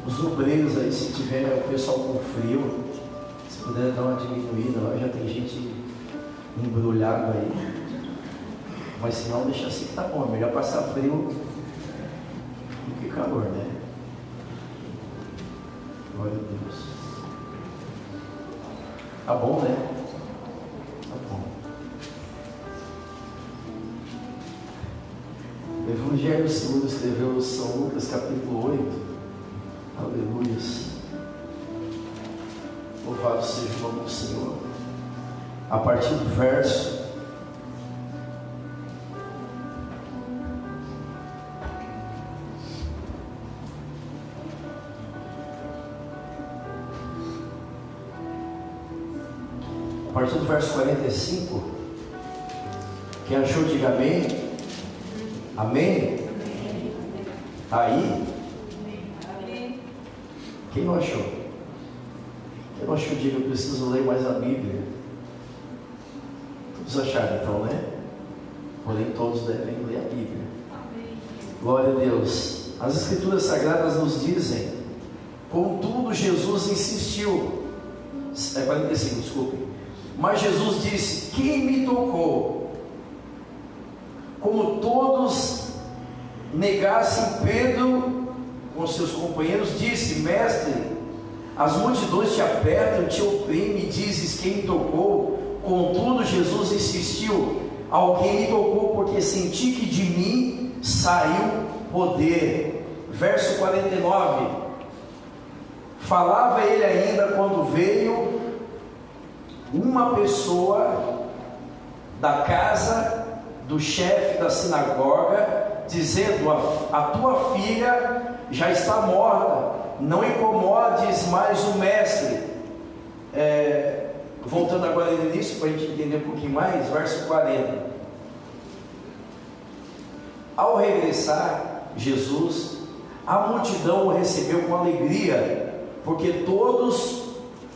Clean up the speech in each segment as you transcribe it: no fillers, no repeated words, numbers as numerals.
Os obreiros aí, se tiver o pessoal com frio, se puder dar uma diminuída, lá já tem gente embrulhada aí. Mas se não, deixa assim que tá bom. É melhor passar frio do que calor, né? Glória a Deus. Tá bom, né? Tá bom. O Evangelho segundo escreveu São Lucas, capítulo 8. Aleluias. Louvado seja o nome do Senhor. A partir do verso a partir do verso 45, quem achou, diga amém. Amém? Está aí? Quem não achou? Quem não achou, diga, eu preciso ler mais a Bíblia. Todos acharam então, né? Porém todos devem ler a Bíblia. Glória a Deus. As Escrituras Sagradas nos dizem: contudo Jesus insistiu. 45, desculpe. Mas Jesus disse: quem me tocou? Como todos negassem, Pedro com seus companheiros disse: mestre, as multidões te apertam, te oprimem, e dizes: quem me tocou? Contudo Jesus insistiu: alguém me tocou, porque senti que de mim saiu poder. Verso 49. Falava ele ainda quando veio uma pessoa da casa do chefe da sinagoga, dizendo: a tua filha já está morta, não incomodes mais o mestre. Voltando agora no início, para a gente entender um pouquinho mais, verso 40. Ao regressar Jesus, a multidão o recebeu com alegria, porque todos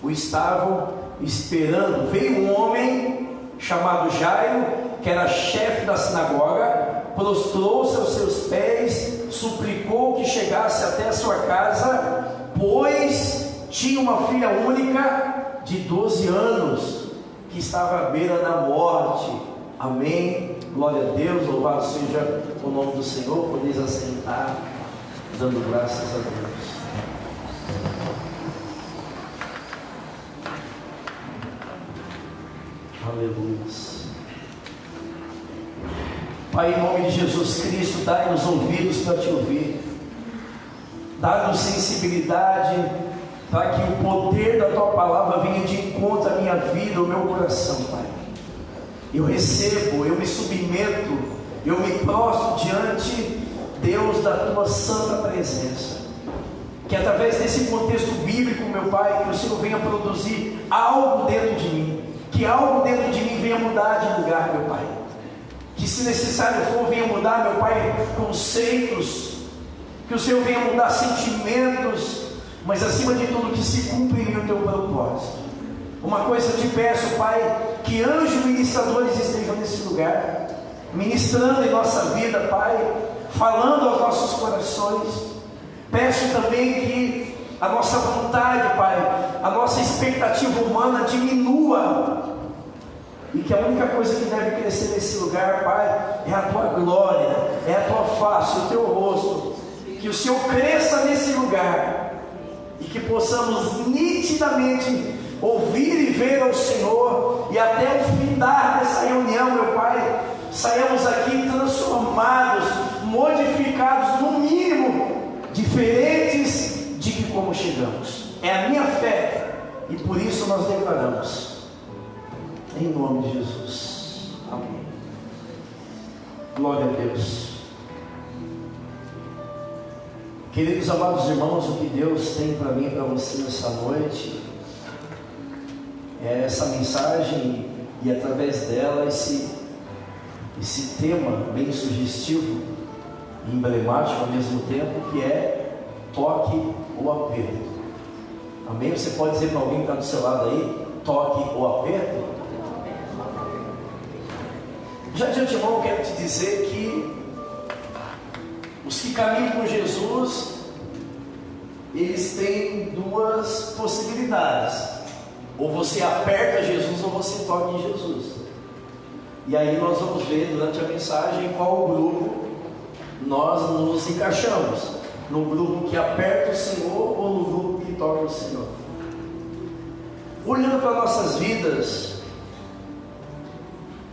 o estavam esperando. Veio um homem chamado Jairo, que era chefe da sinagoga, prostrou-se aos seus pés, suplicou que chegasse até a sua casa, pois tinha uma filha única de 12 anos, que estava à beira da morte. Amém, glória a Deus, louvado seja o nome do Senhor. Podeis assentar, dando graças a Deus. Aleluia. Pai, em nome de Jesus Cristo, dai-nos ouvidos para te ouvir, dá-nos sensibilidade, para que o poder da tua palavra venha de encontro à minha vida, ao meu coração, Pai. Eu recebo, eu me submeto, eu me prostro diante, Deus, da tua santa presença. Que através desse contexto bíblico, meu Pai, que o Senhor venha produzir algo dentro de mim, que algo dentro de mim venha mudar de lugar, meu Pai. Que se necessário for, venha mudar, meu Pai, conceitos, que o Senhor venha mudar sentimentos, mas acima de tudo que se cumpra em mim o teu propósito. Uma coisa eu te peço, Pai, que anjos ministradores estejam nesse lugar, ministrando em nossa vida, Pai, falando aos nossos corações. Peço também que a nossa vontade, Pai, a nossa expectativa humana diminua, e que a única coisa que deve crescer nesse lugar, Pai, é a tua glória, é a tua face, o teu rosto. Que o Senhor cresça nesse lugar, e que possamos nitidamente ouvir e ver ao Senhor, e até o findar dessa reunião, meu Pai, saiamos aqui transformados, modificados, no mínimo, diferentes de que como chegamos. É a minha fé, e por isso nós declaramos, em nome de Jesus, amém. Glória a Deus. Queridos amados irmãos, o que Deus tem para mim e para você nessa noite é essa mensagem, e através dela esse tema bem sugestivo e emblemático ao mesmo tempo, que é toque ou aperto. Amém? Você pode dizer para alguém que está do seu lado aí: toque ou aperto? Já de antemão eu quero te dizer que os que caminham com Jesus eles têm duas possibilidades: ou você aperta Jesus ou você toca em Jesus. E aí nós vamos ver durante a mensagem em qual grupo nós nos encaixamos: no grupo que aperta o Senhor ou no grupo que toca o Senhor. Olhando para nossas vidas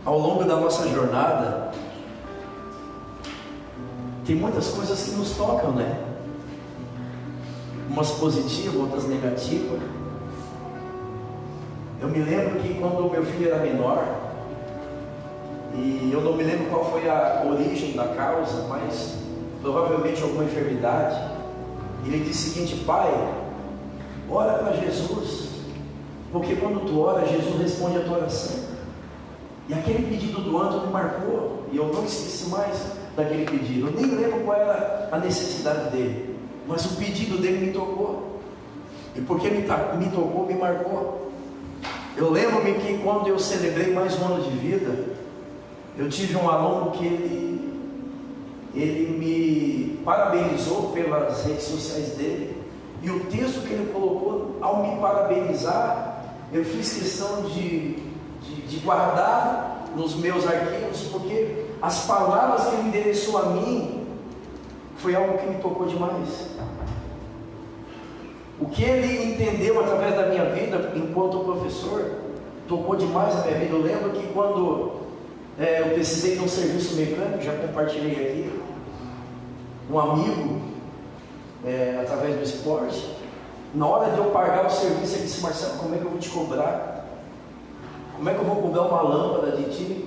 ao longo da nossa jornada, tem muitas coisas que nos tocam, né? Umas positivas, outras negativas. Eu me lembro que quando meu filho era menor, e eu não me lembro qual foi a origem da causa, mas provavelmente alguma enfermidade, ele disse o seguinte: pai, ora para Jesus, porque quando tu ora, Jesus responde a tua oração. E aquele pedido do Antônio me marcou, e eu não esqueci mais daquele pedido. Eu nem lembro qual era a necessidade dele, mas o pedido dele me tocou, e porque me tocou, me marcou. Eu lembro-me que quando eu celebrei mais um ano de vida, eu tive um aluno que ele me parabenizou pelas redes sociais dele, e o texto que ele colocou, ao me parabenizar, eu fiz questão de guardar nos meus arquivos, porque as palavras que ele endereçou a mim foi algo que me tocou demais. O que ele entendeu através da minha vida enquanto professor tocou demais a minha vida. Eu lembro que quando eu precisei de um serviço mecânico, já compartilhei aqui, um amigo, através do esporte, na hora de eu pagar o serviço, ele disse: Marcelo, como é que eu vou te cobrar? Como é que eu vou cobrar uma lâmpada de ti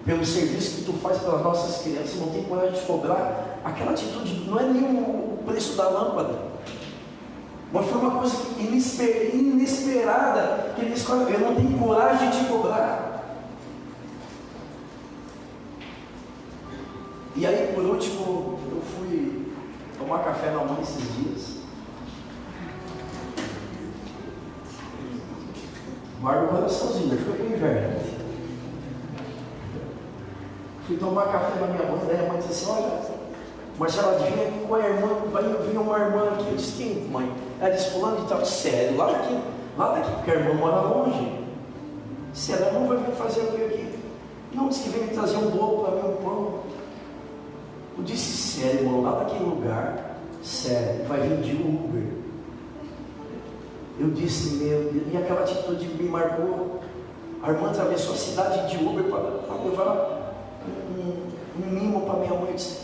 pelo serviço que tu faz pelas nossas crianças? Não tem coragem de cobrar. Aquela atitude não é nem o preço da lâmpada, mas foi uma coisa inesperada, que ele disse: eu não tenho coragem de te cobrar. E aí, por último, eu fui tomar café na mãe esses dias. Guarda o coraçãozinho, foi bem inverno. Fui tomar café na minha mãe, daí a mãe disse assim: olha, Marcelo, adivinha qual é a irmã? Vai vir uma irmã aqui. Eu disse: quem, mãe? Ela disse: fulano de tal. Sério, lá daqui, porque a irmã mora longe. Sério, a irmã vai vir fazer o que aqui? Não, disse que veio me trazer um bolo para mim, um pão. Eu disse: sério, irmão, lá daquele lugar, sério, vai vir de Uber. Eu disse: meu Deus, e aquela atitude me marcou. A irmã atravessou a cidade de Uber para levar um mimo para minha mãe. Eu disse: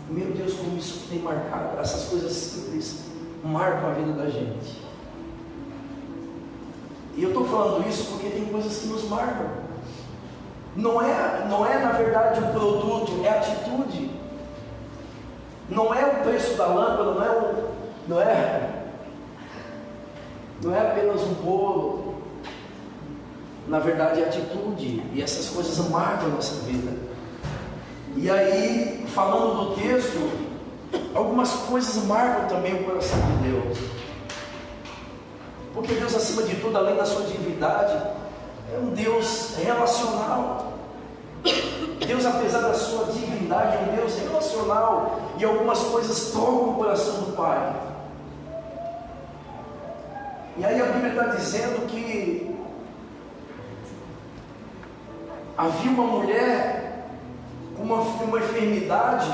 meu Deus, como isso tem marcado. Essas coisas simples marcam a vida da gente. E eu estou falando isso porque tem coisas que nos marcam. Não é na verdade o produto, é a atitude. Não é o preço da lâmpada, não é apenas um bolo. Na verdade é a atitude, e essas coisas marcam a nossa vida. E aí, falando do texto, algumas coisas marcam também o coração de Deus, porque Deus, acima de tudo, além da sua divindade, é um Deus relacional. Deus, apesar da sua divindade, é um Deus relacional, e algumas coisas tocam o coração do Pai. E aí a Bíblia está dizendo que havia uma mulher com uma enfermidade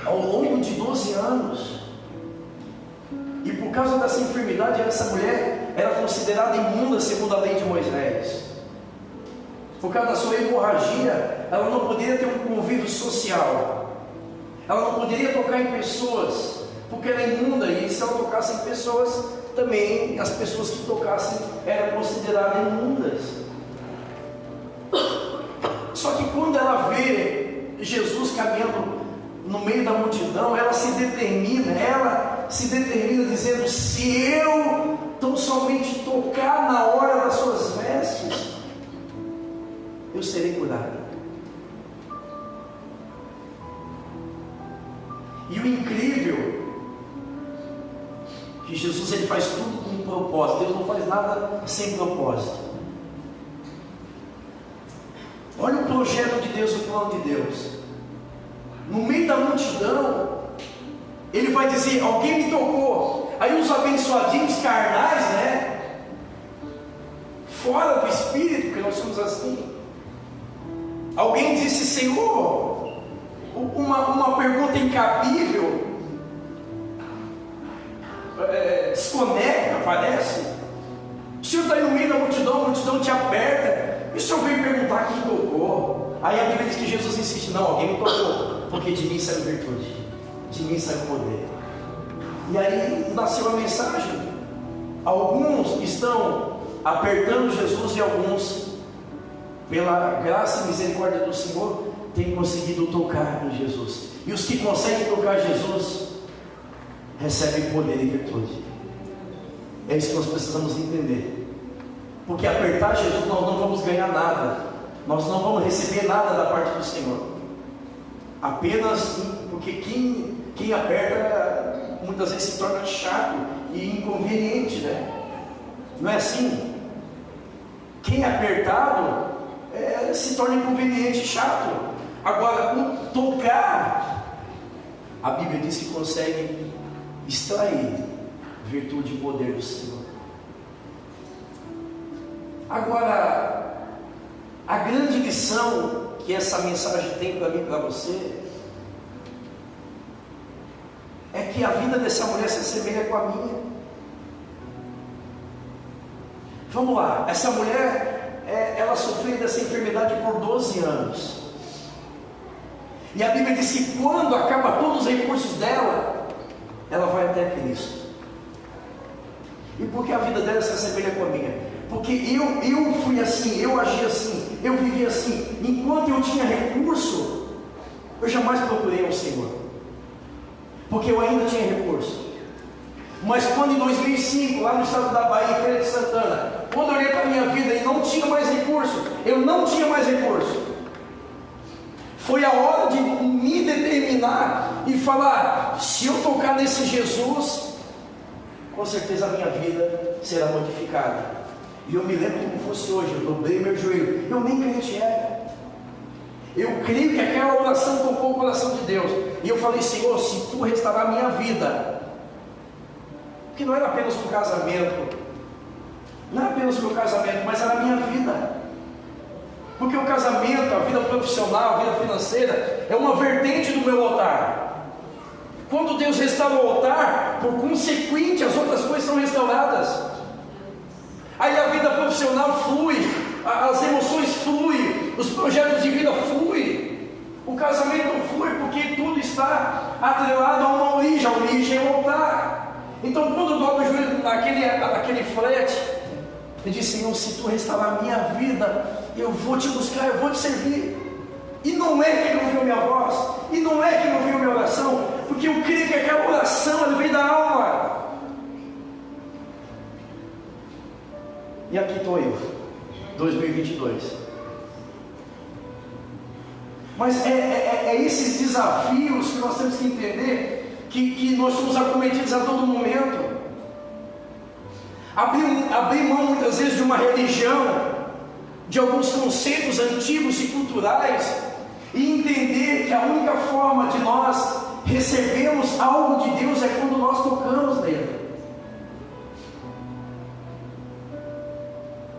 ao longo de 12 anos, e por causa dessa enfermidade, essa mulher era considerada imunda segundo a lei de Moisés. Por causa da sua hemorragia, ela não poderia ter um convívio social, ela não poderia tocar em pessoas, porque era imunda, e se ela tocasse em pessoas, também as pessoas que tocassem eram consideradas imundas. Só que quando ela vê Jesus caminhando no meio da multidão, ela se determina dizendo: se eu tão somente tocar na hora das suas vestes, eu serei curada. E o incrível, que Jesus, ele faz tudo com um propósito. Deus não faz nada sem propósito. Olha o projeto de Deus, o plano de Deus. No meio da multidão, ele vai dizer: alguém me tocou. Aí os abençoadinhos carnais, né? Fora do espírito, porque nós somos assim. Alguém disse: Senhor, uma pergunta incabível, desconecta, parece. O Senhor está no meio da multidão, a multidão te aperta, e o Senhor veio perguntar quem tocou. Aí a Bíblia diz que Jesus insiste: não, alguém me tocou, porque de mim saiu virtude, de mim saiu poder. E aí nasceu a mensagem. Alguns estão apertando Jesus e alguns, pela graça e misericórdia do Senhor, têm conseguido tocar em Jesus. E os que conseguem tocar Jesus recebem poder e virtude. É isso que nós precisamos entender. Porque apertar Jesus nós não vamos ganhar nada, nós não vamos receber nada da parte do Senhor. Apenas porque quem aperta muitas vezes se torna chato e inconveniente, né? Não é assim? Quem é apertado se torna inconveniente e chato. Agora, o tocar, a Bíblia diz que consegue extrair virtude e poder do Senhor. Agora, a grande lição que essa mensagem tem para mim e para você é que a vida dessa mulher se assemelha com a minha. Vamos lá, essa mulher, ela sofreu dessa enfermidade por 12 anos. E a Bíblia diz que quando acaba todos os recursos dela, ela vai até Cristo. E por que a vida dela se assemelha com a minha? Porque eu fui assim, eu agi assim, eu vivi assim. Enquanto eu tinha recurso, eu jamais procurei ao Senhor, porque eu ainda tinha recurso. Mas quando em 2005, lá no estado da Bahia, em Feira de Santana, quando eu olhei para a minha vida e não tinha mais recurso, eu não tinha mais recurso, foi a hora de me determinar e falar: se eu tocar nesse Jesus, com certeza a minha vida será modificada. E eu me lembro como fosse hoje, eu dobrei meu joelho, eu nem crente era. Eu creio que aquela oração tocou o coração de Deus. E eu falei: Senhor, se Tu restaurar a minha vida, porque não era apenas um casamento, não era apenas o meu casamento, mas era a minha vida. Porque o casamento, a vida profissional, a vida financeira, é uma vertente do meu altar. Quando Deus restaura o altar, por consequente, as outras coisas são restauradas. Aí a vida profissional flui, as emoções fluem, os projetos de vida fluem, o casamento flui, porque tudo está atrelado a uma origem, a origem é o altar. Então, quando eu dobro o joelho naquele frete, eu disse: Senhor, se Tu restaurar a minha vida, eu vou Te buscar, eu vou Te servir. E não é que Ele ouviu minha voz, e não é que Ele ouviu minha oração, porque eu creio que aquela oração ela vem da alma. E aqui estou eu, 2022. Mas é esses desafios que nós temos que entender, que nós somos acometidos a todo momento. Abrir mão muitas vezes de uma religião, de alguns conceitos antigos e culturais, e entender que a única forma de nós recebermos algo de Deus é quando nós tocamos nele.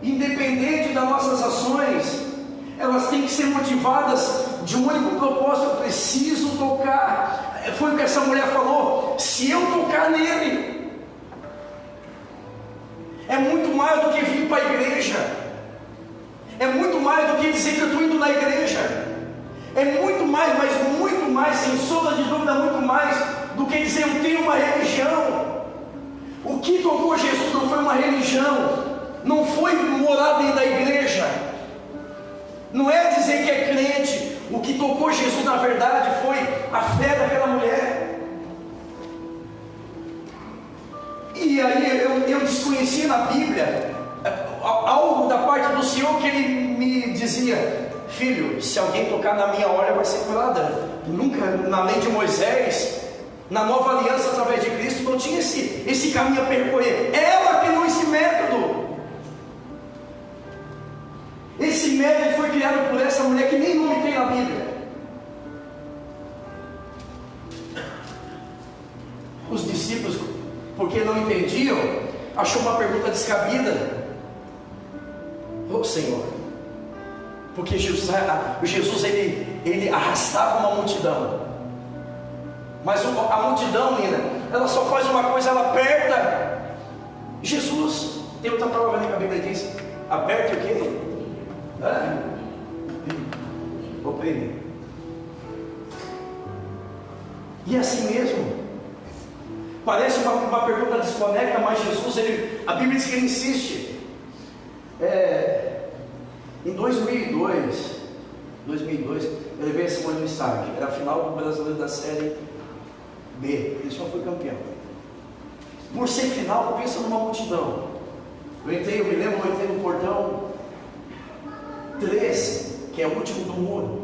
Independente das nossas ações, elas têm que ser motivadas de um único propósito: eu preciso tocar. Foi o que essa mulher falou: se eu tocar nele, é muito mais do que vir para a igreja, é muito mais do que dizer que eu estou indo na igreja, é muito mais, mas muito mais, sem sombra de dúvida, muito mais do que dizer eu tenho uma religião. O que tocou Jesus não foi uma religião, não foi morar dentro da igreja, não é dizer que é crente. O que tocou Jesus na verdade foi a fé daquela mulher. E aí eu desconhecia na Bíblia algo da parte do Senhor, que Ele me dizia: filho, se alguém tocar na minha orla vai ser curada. Nunca, na lei de Moisés, na nova aliança através de Cristo, não tinha esse caminho a percorrer. Ela criou esse método. Esse método foi criado por essa mulher que nem nome tem na Bíblia. porque não entendiam, achou uma pergunta descabida. Ô Senhor, porque Jesus ele arrastava uma multidão, mas a multidão, Nina, ela só faz uma coisa, ela aperta Jesus. Tem outra palavra ali que a Bíblia diz: aperta o quê? Oprime. E é assim mesmo. Parece uma pergunta desconecta, mas Jesus, a Bíblia diz que ele insiste. Em 2002, eu levei a Simone no estádio. Era a final do Brasileiro da Série B. Ele só foi campeão. Por ser final, pensa numa multidão. Eu me lembro, eu entrei no portão 13, que é o último do muro.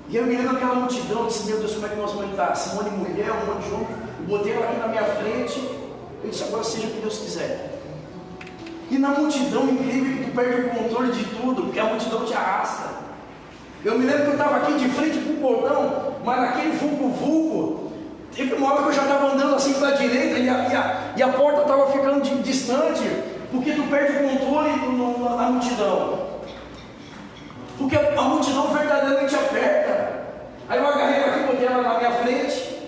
E eu me lembro daquela multidão, eu disse: meu Deus, como é que nós vamos entrar? Simone mulher, um monte de junto. Eu botei ela aqui na minha frente. Eu disse: agora seja o que Deus quiser. E na multidão, incrível que tu perde o controle de tudo, porque a multidão te arrasta. Eu me lembro que eu estava aqui de frente para o portão, mas naquele vulco, teve uma hora que eu já estava andando assim para a direita e a porta estava ficando distante, porque tu perde o controle na multidão. Porque a multidão verdadeiramente aperta. Aí eu agarrei ela aqui, botei ela na minha frente,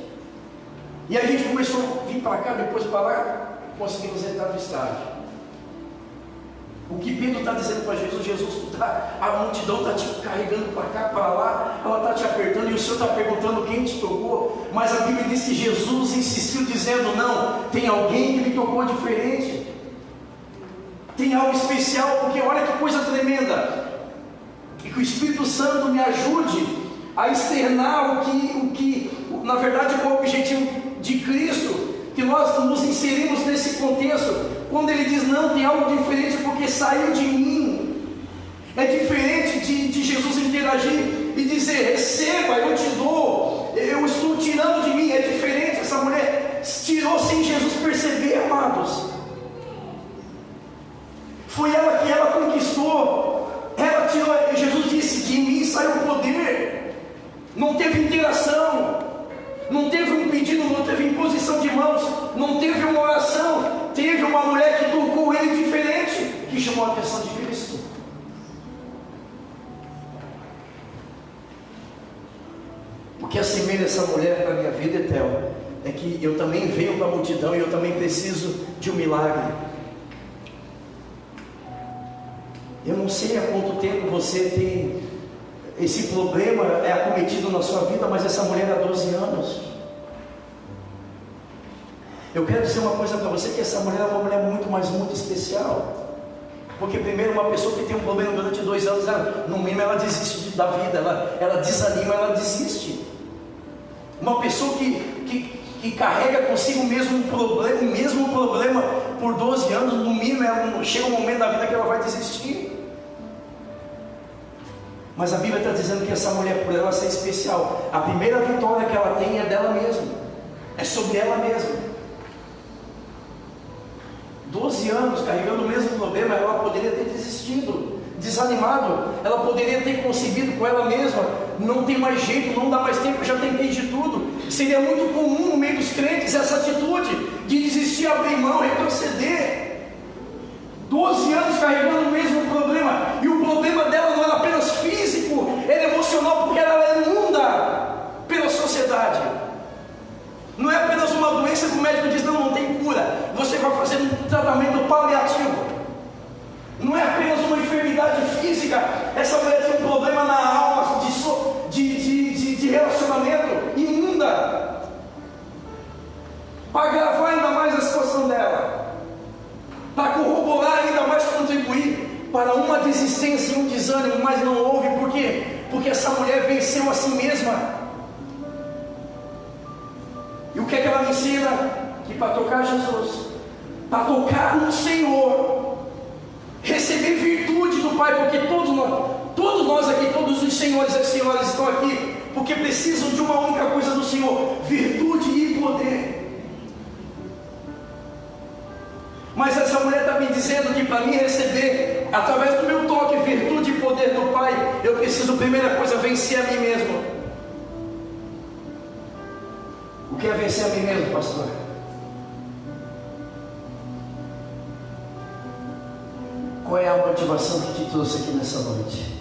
e a gente começou a vir para cá, depois para lá, conseguimos entrar no estádio. O que Pedro está dizendo para Jesus, a multidão está te carregando para cá, para lá, ela está te apertando, e o Senhor está perguntando quem te tocou, mas a Bíblia diz que Jesus insistiu dizendo: não, tem alguém que me tocou diferente, tem algo especial, porque olha que coisa tremenda, que o Espírito Santo me ajude a externar o que na verdade é o objetivo de Cristo, que nós nos inserimos nesse contexto. Quando ele diz: não, tem algo diferente porque saiu de mim. É diferente de Jesus interagir e dizer: receba, eu te dou, eu estou tirando de mim. É diferente. Essa mulher tirou sem Jesus perceber, amados. Foi ela que ela conquistou. Ela tirou. Jesus disse: de mim sai o poder. Não teve interação, não teve um pedido, não teve imposição de mãos, não teve uma oração. Teve uma mulher que tocou ele diferente, que chamou a atenção de Cristo. O que assemelha essa mulher para a minha vida, Etel, é que eu também venho para a multidão e eu também preciso de um milagre. Eu não sei há quanto tempo você tem esse problema acometido na sua vida, mas essa mulher há 12 anos. Eu quero dizer uma coisa para você, que essa mulher é uma mulher muito especial. Porque primeiro, uma pessoa que tem um problema durante 2 anos, no mínimo ela desiste da vida, ela desanima, ela desiste. Uma pessoa que carrega consigo o mesmo problema por 12 anos, no mínimo chega um momento da vida que ela vai desistir. Mas a Bíblia está dizendo que essa mulher, por ela ser especial, a primeira vitória que ela tem é dela mesma, é sobre ela mesma. 12 anos carregando o mesmo problema, ela poderia ter desistido, desanimado, ela poderia ter concebido com ela mesma: não tem mais jeito, não dá mais tempo, já tentei de tudo. Seria muito comum no meio dos crentes essa atitude de desistir, abrir mão, retroceder. 12 anos carregando o mesmo problema, e o problema dela não era apenas físico, era emocional, porque ela era imunda pela sociedade. Não é apenas uma doença que o médico diz: não tem cura, você vai fazer um tratamento paliativo. Não é apenas uma enfermidade física. Essa mulher tem um problema na alma de relacionamento imunda, para agravar ainda mais a situação dela, para corroborar ainda mais, contribuir para uma desistência e um desânimo. Mas não houve. Por quê? Porque essa mulher venceu a si mesma. E o que é que ela me ensina? Que para tocar Jesus, para tocar no Senhor, receber virtude do Pai, porque todos nós aqui, todos os senhores e as senhoras estão aqui, porque precisam de uma única coisa do Senhor: virtude e poder. Mas essa mulher está me dizendo que para mim receber, através do meu toque, virtude e poder do Pai, eu preciso, primeira coisa, vencer a mim mesmo. O que é vencer a mim mesmo, pastor? Qual é a motivação que te trouxe aqui nessa noite?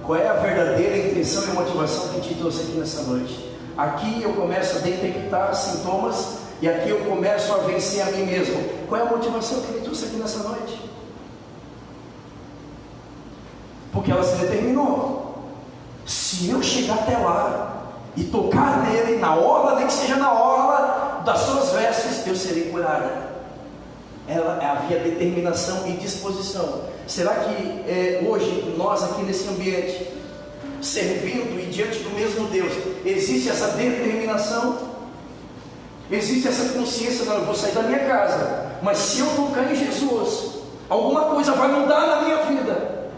Qual é a verdadeira intenção e motivação que te trouxe aqui nessa noite? Aqui eu começo a detectar sintomas e aqui eu começo a vencer a mim mesmo. Qual é a motivação que me trouxe aqui nessa noite? Porque ela se determinou. Se eu chegar até lá e tocar nele na orla, nem que seja na orla das suas vestes, eu serei curada. Ela havia determinação e disposição. Será que hoje nós aqui nesse ambiente, servindo e diante do mesmo Deus, existe essa determinação? Existe essa consciência? Não, eu vou sair da minha casa, mas se eu tocar em Jesus, alguma coisa vai mudar na minha vida,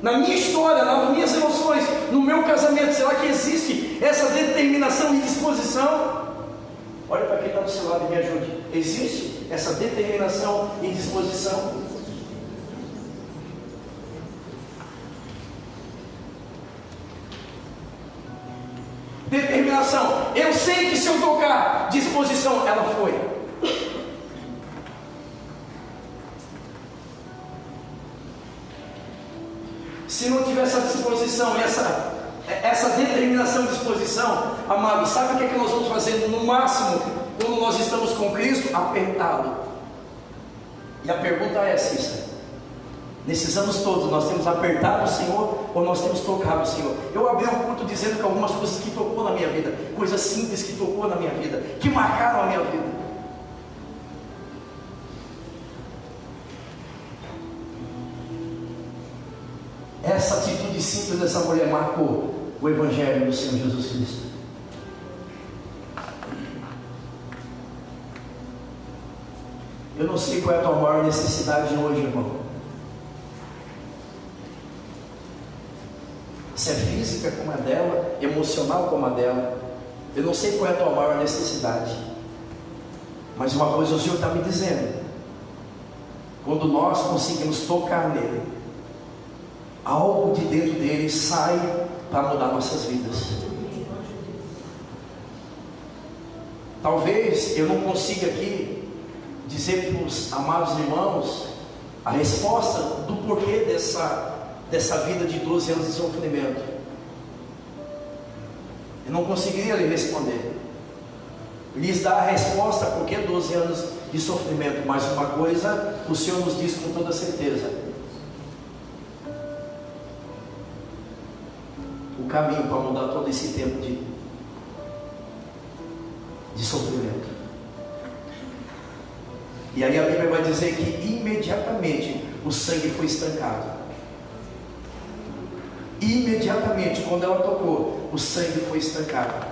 na minha história, nas minhas emoções, no meu casamento. Será que existe essa determinação e disposição? Olha para quem está do seu lado e me ajude. Existe essa determinação e disposição? Determinação. Eu sei que se eu tocar, disposição, ela foi. Se não tiver essa disposição e essa determinação e disposição, amado, sabe o que é que nós vamos fazer no máximo quando nós estamos com Cristo? Apertá-lo. E a pergunta é, Cícero, nesses anos todos nós temos apertado o Senhor ou nós temos tocado o Senhor? Eu abri um culto dizendo que algumas coisas que tocou na minha vida, coisas simples que tocou na minha vida, que marcaram a minha vida. Essa atitude simples dessa mulher marcou o Evangelho do Senhor Jesus Cristo. Eu não sei qual é a tua maior necessidade hoje, irmão. Se é física como a dela, emocional como a dela. Eu não sei qual é a tua maior necessidade. Mas uma coisa o Senhor está me dizendo: quando nós conseguimos tocar nele, algo de dentro dele sai para mudar nossas vidas. Talvez eu não consiga aqui dizer para os amados irmãos a resposta do porquê dessa vida de 12 anos de sofrimento. Eu não conseguiria lhe responder, lhes dar a resposta por que 12 anos de sofrimento. Mas uma coisa o Senhor nos diz com toda certeza: o caminho para mudar todo esse tempo de sofrimento. E aí a Bíblia vai dizer que imediatamente o sangue foi estancado. Imediatamente, quando ela tocou, o sangue foi estancado.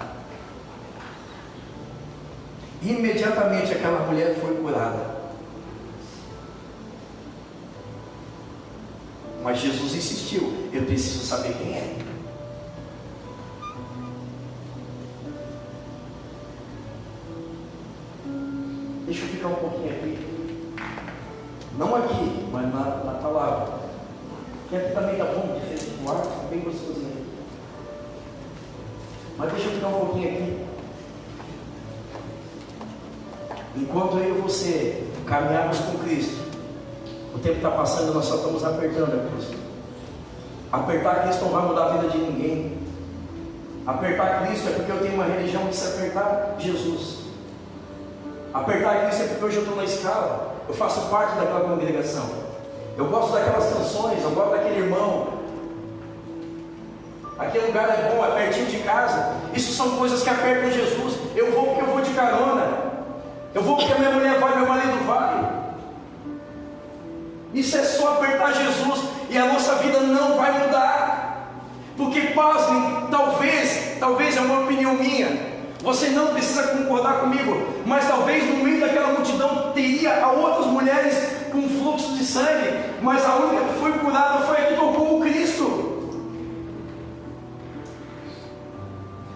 Imediatamente aquela mulher foi curada. Mas Jesus insistiu: eu preciso saber quem é. Deixa eu ficar um pouquinho aqui. Não aqui, mas na palavra. Que aqui também está bom, diferente do ar, está bem gostosinho. Mas deixa eu ficar um pouquinho aqui. Enquanto eu e você caminharmos com Cristo, o tempo está passando, nós só estamos apertando a Cristo. Apertar Cristo não vai mudar a vida de ninguém. Apertar Cristo é porque eu tenho uma religião que se apertar Jesus. Apertar Cristo é porque hoje eu estou na escala, eu faço parte daquela congregação. Eu gosto daquelas canções, eu gosto daquele irmão. Aquele lugar é bom, é pertinho de casa. Isso são coisas que apertam Jesus. Eu vou porque eu vou de carona. Eu vou porque a minha mulher vai, meu marido vai. Isso é só apertar Jesus e a nossa vida não vai mudar. Porque, pasmem, talvez é uma opinião minha, você não precisa concordar comigo, mas talvez no meio daquela multidão teria outras mulheres com fluxo de sangue, mas a única que foi curada foi a que tocou o Cristo.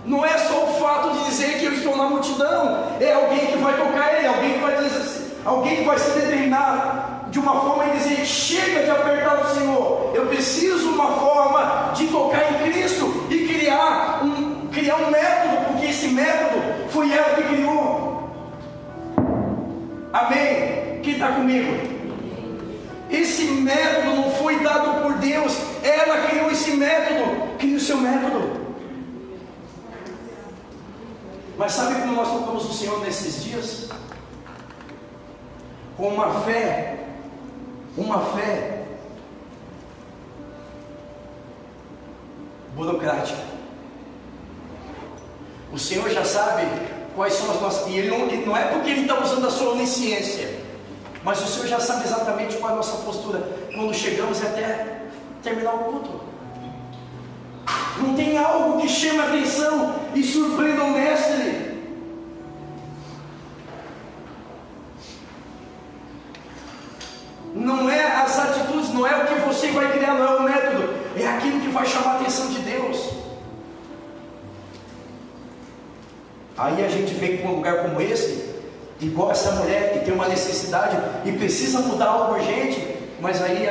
Não é só o fato de dizer que eu estou na multidão, é alguém que vai tocar ele, alguém que vai dizer assim, alguém que vai se determinar de uma forma e dizer: chega de apertar o Senhor, eu preciso uma forma de tocar em Cristo e criar um método, porque esse método foi ela que criou. Amém? Quem está comigo? Esse método não foi dado por Deus, ela criou esse método, cria o seu método. Mas sabe como nós tocamos o Senhor nesses dias? Com uma fé burocrática. O Senhor já sabe quais são as nossas, e ele não é porque Ele está usando a sua onisciência, mas o Senhor já sabe exatamente qual é a nossa postura quando chegamos até terminar o culto. Não tem algo que chame a atenção e surpreenda o mestre. Não é as atitudes, não é o que você vai criar, não é o método, é aquilo que vai chamar a atenção de Deus. Aí a gente vem para um lugar como esse, igual essa mulher que tem uma necessidade e precisa mudar algo urgente, mas aí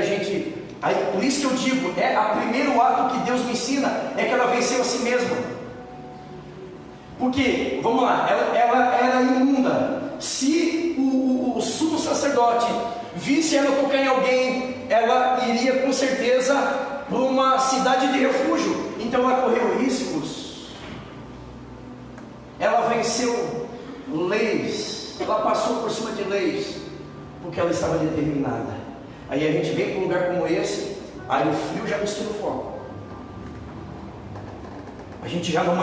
por isso que eu digo, o primeiro ato que Deus me ensina é que ela venceu a si mesma. Porque, vamos lá, ela era imunda. Se o sumo sacerdote visse ela tocar em alguém, ela iria com certeza para uma cidade de refúgio. Então ela correu riscos. Ela venceu leis, ela passou por cima de leis, porque ela estava determinada. Aí a gente vem para um lugar como esse, aí o frio já nos tira o foco. A gente já não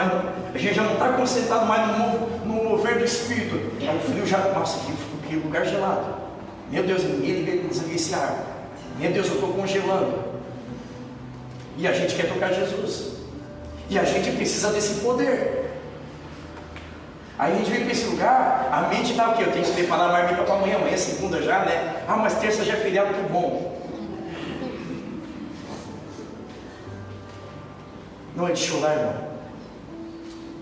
está concentrado mais no mover do Espírito. Aí o frio já, nossa, que lugar gelado. Meu Deus, ninguém liga esse ar. Meu Deus, eu estou congelando. E a gente quer tocar Jesus. E a gente precisa desse poder. Aí a gente vem para esse lugar, a mente está o quê? Eu tenho que preparar a marmita para amanhã é segunda já, né? Ah, mas terça já é feriado, que bom. Não é de chorar, irmão.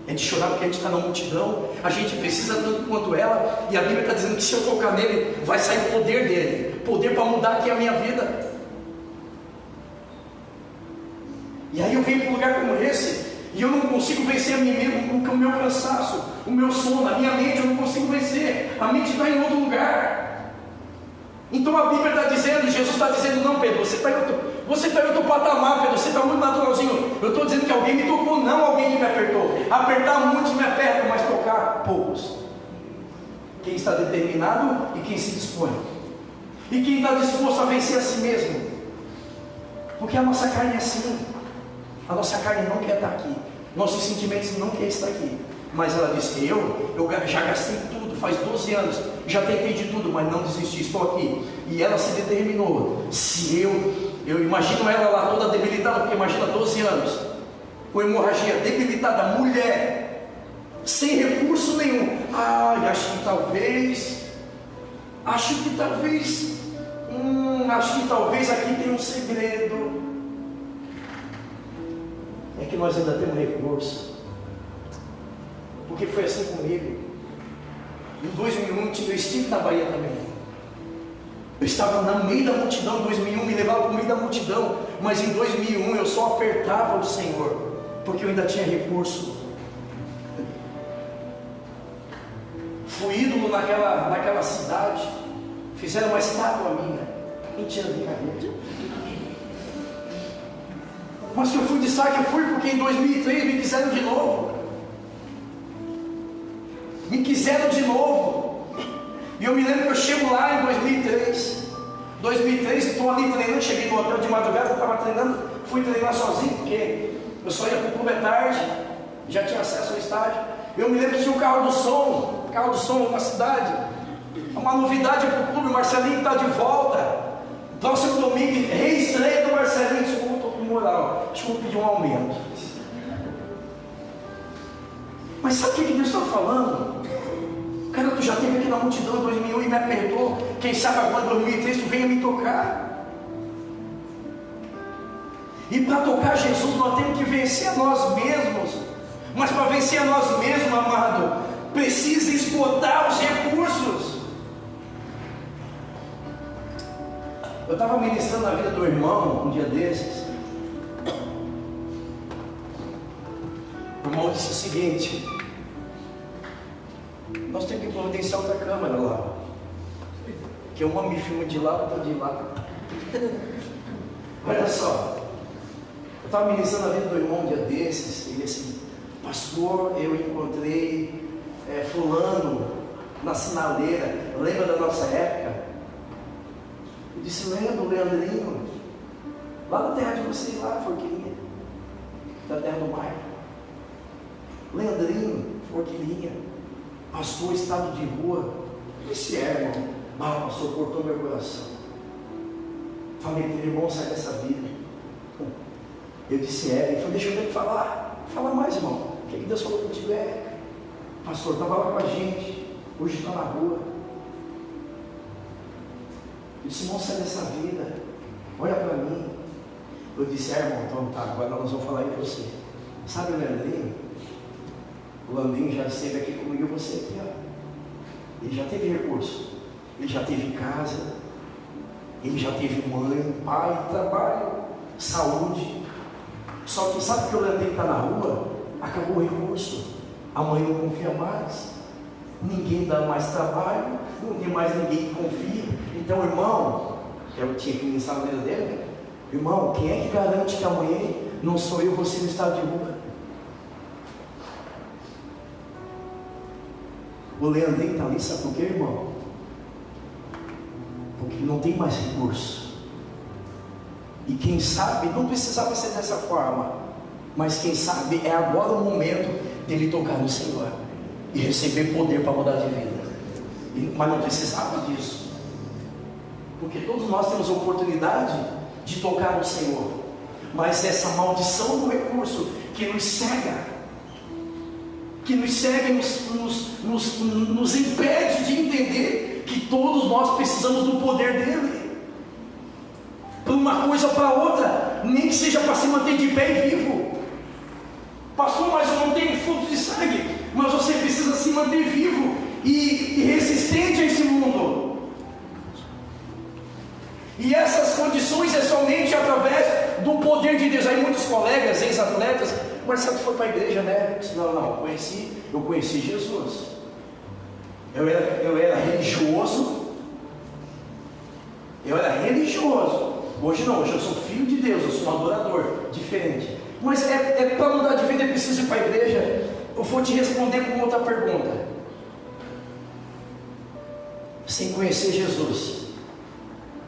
É de chorar porque a gente está na multidão, a gente precisa tanto quanto ela, e a Bíblia está dizendo que se eu tocar nele, vai sair o poder dele, poder para mudar aqui a minha vida. E aí eu venho para um lugar como esse, e eu não consigo vencer a mim mesmo, o meu cansaço, o meu sono, a minha mente, eu não consigo vencer, a mente está em outro lugar. Então a Bíblia está dizendo, Jesus está dizendo, não, Pedro, você está em outro patamar, Pedro, você está muito naturalzinho. Eu estou dizendo que alguém me tocou, não alguém que me apertou. Apertar muitos me apertam, mas tocar poucos. Quem está determinado e quem se dispõe. E quem está disposto a vencer a si mesmo. Porque a nossa carne é assim. A nossa carne não quer estar aqui. Nossos sentimentos não querem estar aqui. Mas ela disse, eu já gastei tudo, faz 12 anos, já tentei de tudo, mas não desisti, estou aqui. E ela se determinou, se eu imagino ela lá toda debilitada, porque imagina 12 anos, com hemorragia, debilitada, mulher, sem recurso nenhum. Acho que talvez aqui tem um segredo. É que nós ainda temos recurso. Porque foi assim comigo. Em 2001 eu estive na Bahia também. Eu estava no meio da multidão. Em 2001 me levavam para o meio da multidão. Mas em 2001 eu só apertava o Senhor, porque eu ainda tinha recurso. Fui ídolo naquela cidade. Fizeram uma estátua minha. Mentira, brincadeira. Mas que eu fui destaque, eu fui porque em 2003 me quiseram de novo. Me quiseram de novo. E eu me lembro que eu chego lá em 2003. 2003, estou ali treinando, cheguei no hotel de madrugada, estava treinando, fui treinar sozinho, porque eu só ia para o clube à tarde, já tinha acesso ao estádio. Eu me lembro que tinha o carro do som na cidade. Uma novidade para o clube, o Marcelinho está de volta. Próximo domingo, reestreia do Marcelinho. Desculpa, estou com moral, acho que vou pedir um aumento. Mas sabe o que Deus está falando? Cara, tu já esteve aqui na multidão em 2001 e me apertou. Quem sabe agora em 2003 tu venha me tocar. E para tocar Jesus nós temos que vencer a nós mesmos. Mas para vencer a nós mesmos, amado, precisa esgotar os recursos. Eu estava ministrando na vida do irmão um dia desses. O irmão disse o seguinte: nós temos que providenciar outra câmera lá. que uma me filma de lá, outra de lá. Olha só, eu estava ministrando a vida do irmão um dia desses, ele assim, pastor, eu encontrei fulano na sinaleira, lembra da nossa época? Eu disse, lembro, Leandrinho, lá na terra de vocês, lá, Forquilinha, da terra do mar. Leandrinho, Forquilinha, pastor, estado de rua. Eu disse, irmão, pastor, cortou meu coração. Falei, irmão, sai dessa vida. Eu disse, ele falou, deixa eu falar. Fala mais, irmão. O que Deus falou contigo? Pastor, estava lá com a gente, hoje está na rua. Eu disse, irmão, sai dessa vida, olha para mim. Eu disse, irmão, então tá, agora nós vamos falar em você. Sabe o Leandrinho? O Leandrinho já esteve aqui comigo e você aqui, ó. Ele já teve recurso, ele já teve casa, ele já teve mãe, pai, trabalho, saúde. Só que sabe que o Leandrinho está na rua? Acabou o recurso, a mãe não confia mais, ninguém dá mais trabalho, não tem mais ninguém que confia. Então, irmão, eu tinha que ministrar na vida dele, né? Irmão, quem é que garante que amanhã não sou eu, você no estado de rua? O Leandrinho está ali, sabe por quê, irmão? Porque não tem mais recurso. E quem sabe, não precisava ser dessa forma, mas quem sabe é agora o momento dele tocar no Senhor e receber poder para mudar de vida. Mas não precisava disso, porque todos nós temos a oportunidade de tocar no Senhor, mas essa maldição do recurso que nos cega, nos impede de entender que todos nós precisamos do poder dele, para uma coisa ou para outra, nem que seja para se manter de pé e vivo. Pastor, mas eu não tenho fluxo de sangue. Mas você precisa se manter vivo e resistente a esse mundo. E essas condições é somente através do poder de Deus. Aí muitos colegas, ex-atletas, Marcelo, tu foi para a igreja, né? Não, eu conheci Jesus. Eu era religioso. Hoje não, hoje eu sou filho de Deus, eu sou um adorador, diferente. Mas para mudar de vida é preciso ir para a igreja. Eu vou te responder com outra pergunta. Sem conhecer Jesus,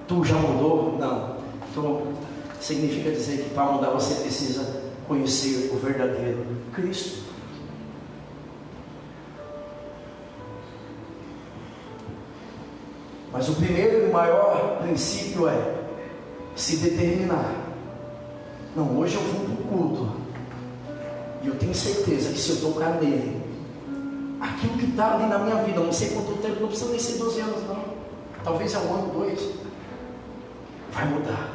tu já mudou? Não. Então, significa dizer que para mudar você precisa conhecer o verdadeiro Cristo. Mas o primeiro e maior princípio é se determinar. Não, hoje eu vou para o culto e eu tenho certeza que se eu tocar nele, aquilo que está ali na minha vida, não sei quanto tempo, não precisa nem ser 12 anos não, talvez é 1 ano, 2, vai mudar.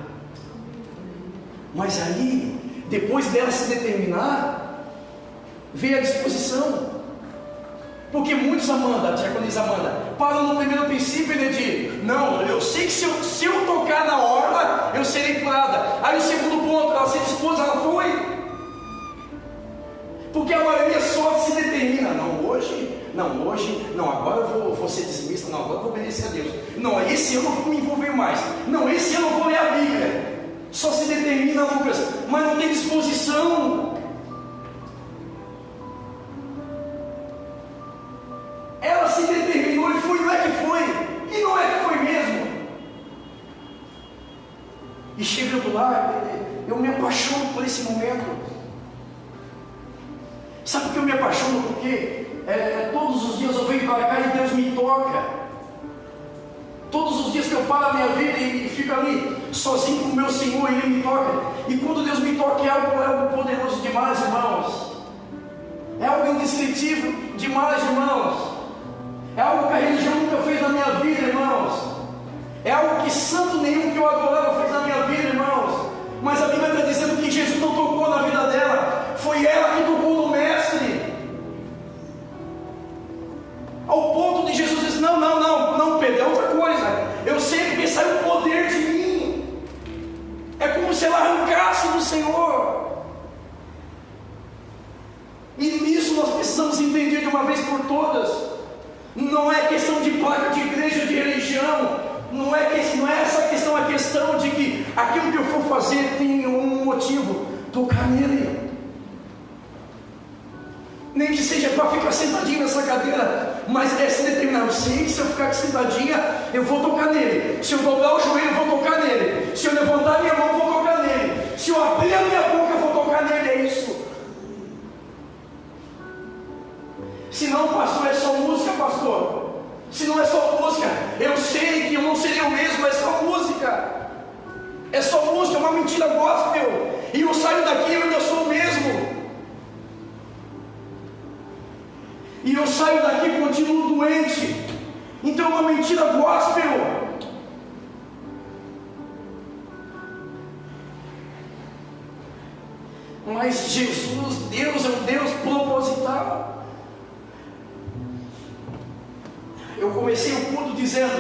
Mas aí, depois dela se determinar, vem a disposição. Porque muitos, Amanda, param no primeiro princípio, né, de não, eu sei que se eu tocar na orla, eu serei curada. Aí o segundo ponto, ela se dispôs, ela foi. Porque a maioria só se determina, agora eu vou ser dizimista, não, agora eu vou obedecer a Deus. Não, esse ano eu não vou me envolver mais. Não, esse ano eu vou ler a Bíblia. Só se determina, Lucas, mas não tem disposição. Ela se determinou e foi, não é que foi, e não é que foi mesmo. E chegando lá, eu me apaixono por esse momento. Sabe por que eu me apaixono? Porque todos os dias eu venho para cá e Deus me toca. Todos os dias que eu paro a minha vida e fico ali sozinho com o meu Senhor, Ele me toca. E quando Deus me toca é algo poderoso demais, irmãos. É algo indescritível demais, irmãos. É algo que a religião nunca fez na minha vida, irmãos. É algo que santo nenhum que eu adorava fez na minha vida, irmãos. Mas a Bíblia está dizendo que Jesus não tocou na vida dela, foi ela que tocou no Mestre. Ao ponto de Jesus dizer: não, Pedro, é outra coisa. Eu sei porque sai o poder de mim. É como se ela arrancasse do Senhor. E nisso nós precisamos entender de uma vez por todas. Não é questão de placa de igreja, de religião. nele. Nem que seja para ficar sentadinho nessa cadeira, mas é se determinar. Eu sei que se eu ficar sentadinha, eu vou tocar nele. Se eu dobrar o joelho, eu vou tocar nele. Se eu levantar minha mão, eu vou tocar nele. Se eu abrir a minha boca, eu vou tocar nele. É isso. Se não, pastor, é só música, pastor. Se não é só música, eu sei que eu não seria o mesmo, é só música. É só música, é uma mentira gospel. E eu saio daqui e eu ainda sou o mesmo. E eu saio daqui e continuo doente. Então é uma mentira gospel. Mas Jesus, Deus é um Deus proposital. Eu comecei o culto dizendo,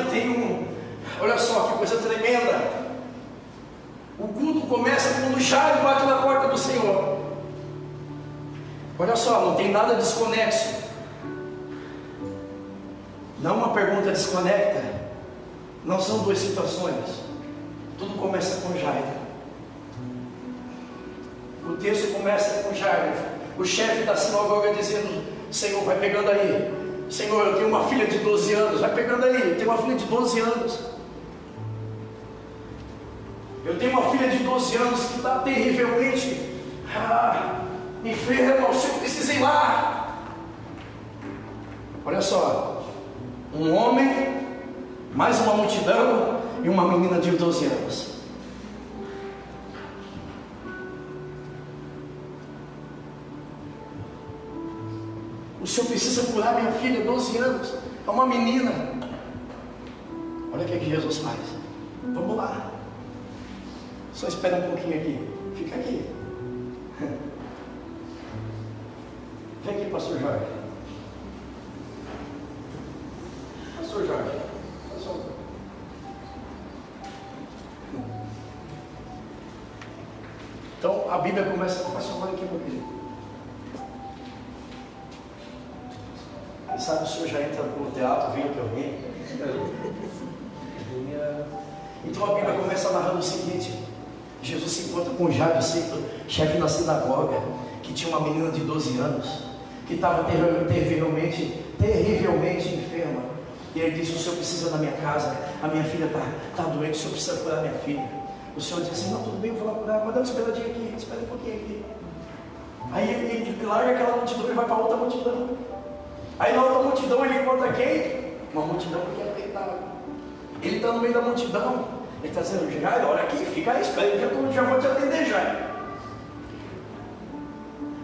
olha só que coisa tremenda. O culto começa quando o Jairo bate na porta do Senhor. Olha só, não tem nada desconexo. Não uma pergunta desconecta. Não são duas situações. Tudo começa com Jairo. O texto começa com Jairo, o chefe da sinagoga, dizendo: Senhor, vai pegando aí. Senhor, eu tenho uma filha de 12 anos. Vai pegando aí, eu tenho uma filha de 12 anos. Eu tenho uma filha de 12 anos que está terrivelmente enferma. O Senhor precisa ir lá. Olha só. Um homem, mais uma multidão e uma menina de 12 anos. O Senhor precisa curar minha filha, 12 anos. É uma menina. Olha o que Jesus faz. Vamos lá. Só espera um pouquinho aqui. Fica aqui. Vem aqui, pastor Jorge. Pastor Jorge. Então a Bíblia começa com essa hora aqui, meu querido. Quem sabe o senhor já entra no teatro, vem para alguém. Então a Bíblia começa narrando o seguinte: Jesus se encontra com Jairo, chefe da sinagoga, que tinha uma menina de 12 anos, que estava terrivelmente enferma. E ele disse: o senhor precisa da minha casa, a minha filha está doente, o senhor precisa curar minha filha. O senhor disse assim: não, tudo bem, eu vou lá curar, mas dá uma esperadinha aqui, espera um pouquinho aqui. Aí ele larga aquela multidão e vai para outra multidão. Aí na outra multidão ele encontra quem? Uma multidão que é apertada. Ele está no meio da multidão. Ele está dizendo: Jairo, olha aqui, fica aí, espera que eu já vou te atender, Jairo.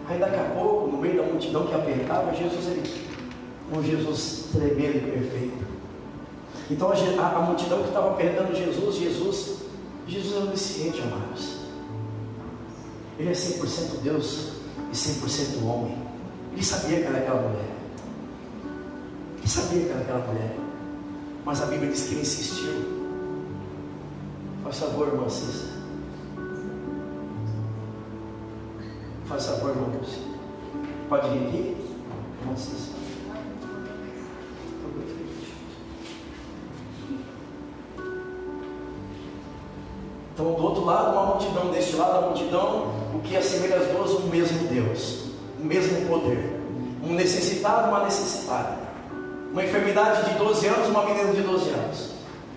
Aí daqui a pouco, no meio da multidão que apertava, Jesus tremendo e perfeito. Então a multidão que estava apertando Jesus é onisciente, amados. Ele é 100% Deus e 100% homem. Ele sabia que era aquela mulher. Ele sabia que era aquela mulher. Mas a Bíblia diz que ele insistiu. Faz favor, irmã Cissa. Faz favor, irmão Lúcio. Pode vir aqui? Irmã Cissa. Então, do outro lado, uma multidão, deste lado, a multidão, o que assemelha as duas, o mesmo Deus, o mesmo poder. Um necessitado, uma necessitada. Uma enfermidade de 12 anos, uma menina de 12 anos.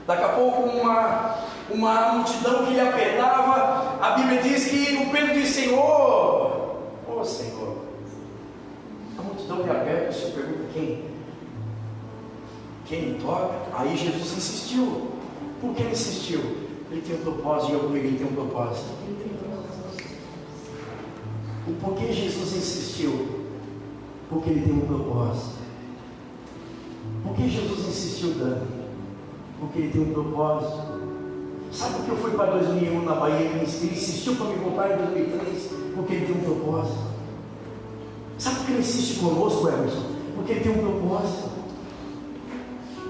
Daqui a pouco, uma multidão que lhe apertava. A Bíblia diz que o Pedro disse: Senhor, ô Senhor. A multidão lhe aperta, o Senhor pergunta: quem me toca? Aí Jesus insistiu. Por que ele insistiu? Ele tem um propósito, e eu comigo, ele tem um propósito. O porquê Jesus insistiu? Porque ele tem um propósito. Por que Jesus insistiu tanto? Porque ele tem um propósito. Sabe por que eu fui para 2001 na Bahia? Ele insistiu para me voltar em 2003? Porque ele tem um propósito. Sabe por que ele insiste conosco, Emerson? Porque ele tem um propósito.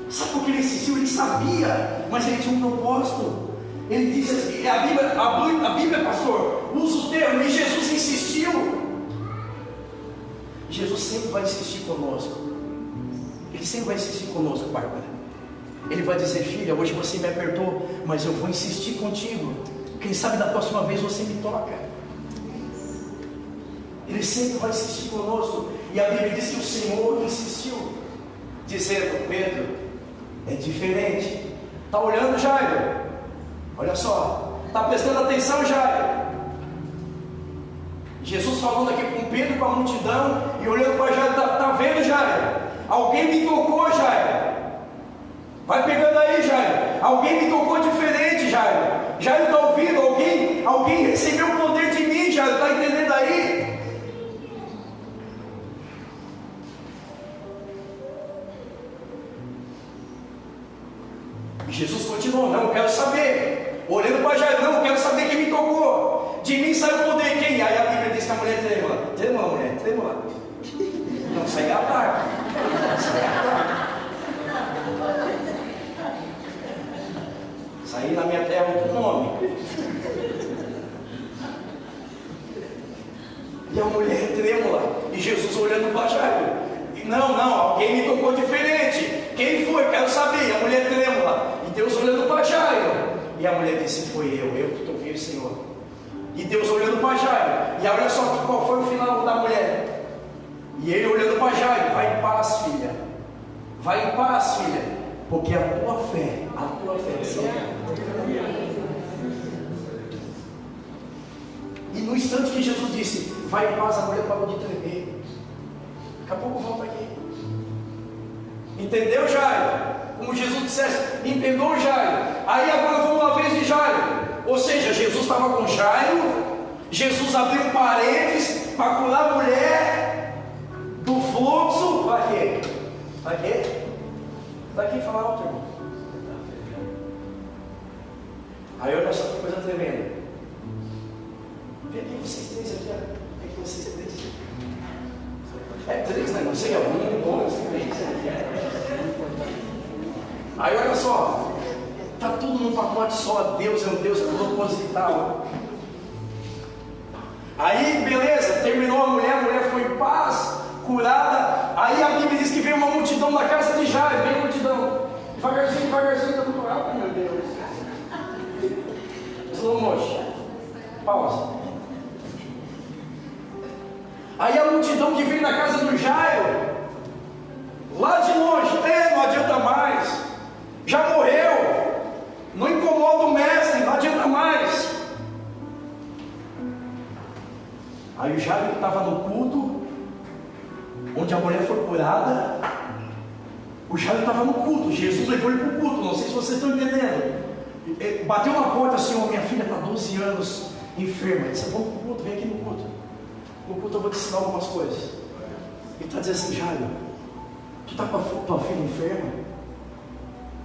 Sabe por que ele insistiu? Ele sabia, mas ele tinha um propósito. Ele disse assim, a Bíblia, pastor, usa o termo, e Jesus insistiu. Jesus sempre vai insistir conosco. Ele sempre vai insistir conosco, Bárbara. Ele vai dizer: filha, hoje você me apertou, mas eu vou insistir contigo. Quem sabe da próxima vez você me toca. Ele sempre vai insistir conosco. E a Bíblia diz que o Senhor insistiu, dizendo: Pedro, é diferente. Está olhando, Jairo? Olha só. Está prestando atenção, Jairo? Jesus falando aqui com Pedro, com a multidão, e olhando para Jairo: está vendo, Jairo? Alguém me tocou, Jairo. Vai pegando aí, Jairo. Alguém me tocou diferente, Jairo. Jairo está ouvindo? Alguém recebeu o poder de mim, Jairo. Está entendendo aí? E Jesus continuou: não, quero saber. Olhando para Jairo: não, quero saber quem me tocou. De mim saiu o poder. Quem? Aí a Bíblia diz que a mulher trêmula. Trêmula, mulher, trêmula. Não, sai a ataque. Sai a ataque. Saí na minha terra outro nome. E a mulher trêmula. E Jesus olhando para Jairo: não, alguém me tocou diferente. Quem foi? Quero saber. E a mulher trêmula. E Deus olhando para Jairo. E a mulher disse: foi eu que toquei o Senhor. E Deus olhando para Jairo. E olha só qual foi o final da mulher. E ele olhando para Jairo: vai em paz, filha. Vai em paz, filha. Porque a tua fé E no instante que Jesus disse: vai em paz, a mulher parou de tremer. Daqui a pouco volta aqui. Entendeu, Jairo? Como Jesus dissesse: entendeu, Jairo? Aí agora vamos uma vez de Jairo. Ou seja, Jesus estava com Jairo. Jesus abriu um parênteses para curar a mulher do fluxo. Para quê? Para quê? Para quem falar alto, irmão? Aí olha só que coisa tremenda. Peguei vocês três aqui, ó. Peguei vocês três. É três, né? Não sei, é um, dois, três. Aí olha só. Está tudo num pacote só. Deus é um Deus proposital. Aí, beleza, terminou a mulher foi em paz, curada. Aí a Bíblia diz que veio uma multidão da casa de Jairo. Veio a multidão. Devagarzinho, está muito rápido, meu Deus. Slow motion. Pausa. Aí a multidão que veio na casa do Jairo, lá de longe: não adianta mais, já morreu, não incomoda o mestre, não adianta mais. Aí o Jairo, que estava no culto, onde a mulher foi curada, o Jairo estava no culto, Jesus levou ele para o culto, não sei se vocês estão entendendo. Bateu na porta assim: minha filha está 12 anos enferma. Ele disse: vamos para o culto, vem aqui no culto. No culto eu vou te ensinar algumas coisas. Ele está dizendo assim: Jairo, tu está com a tua filha enferma?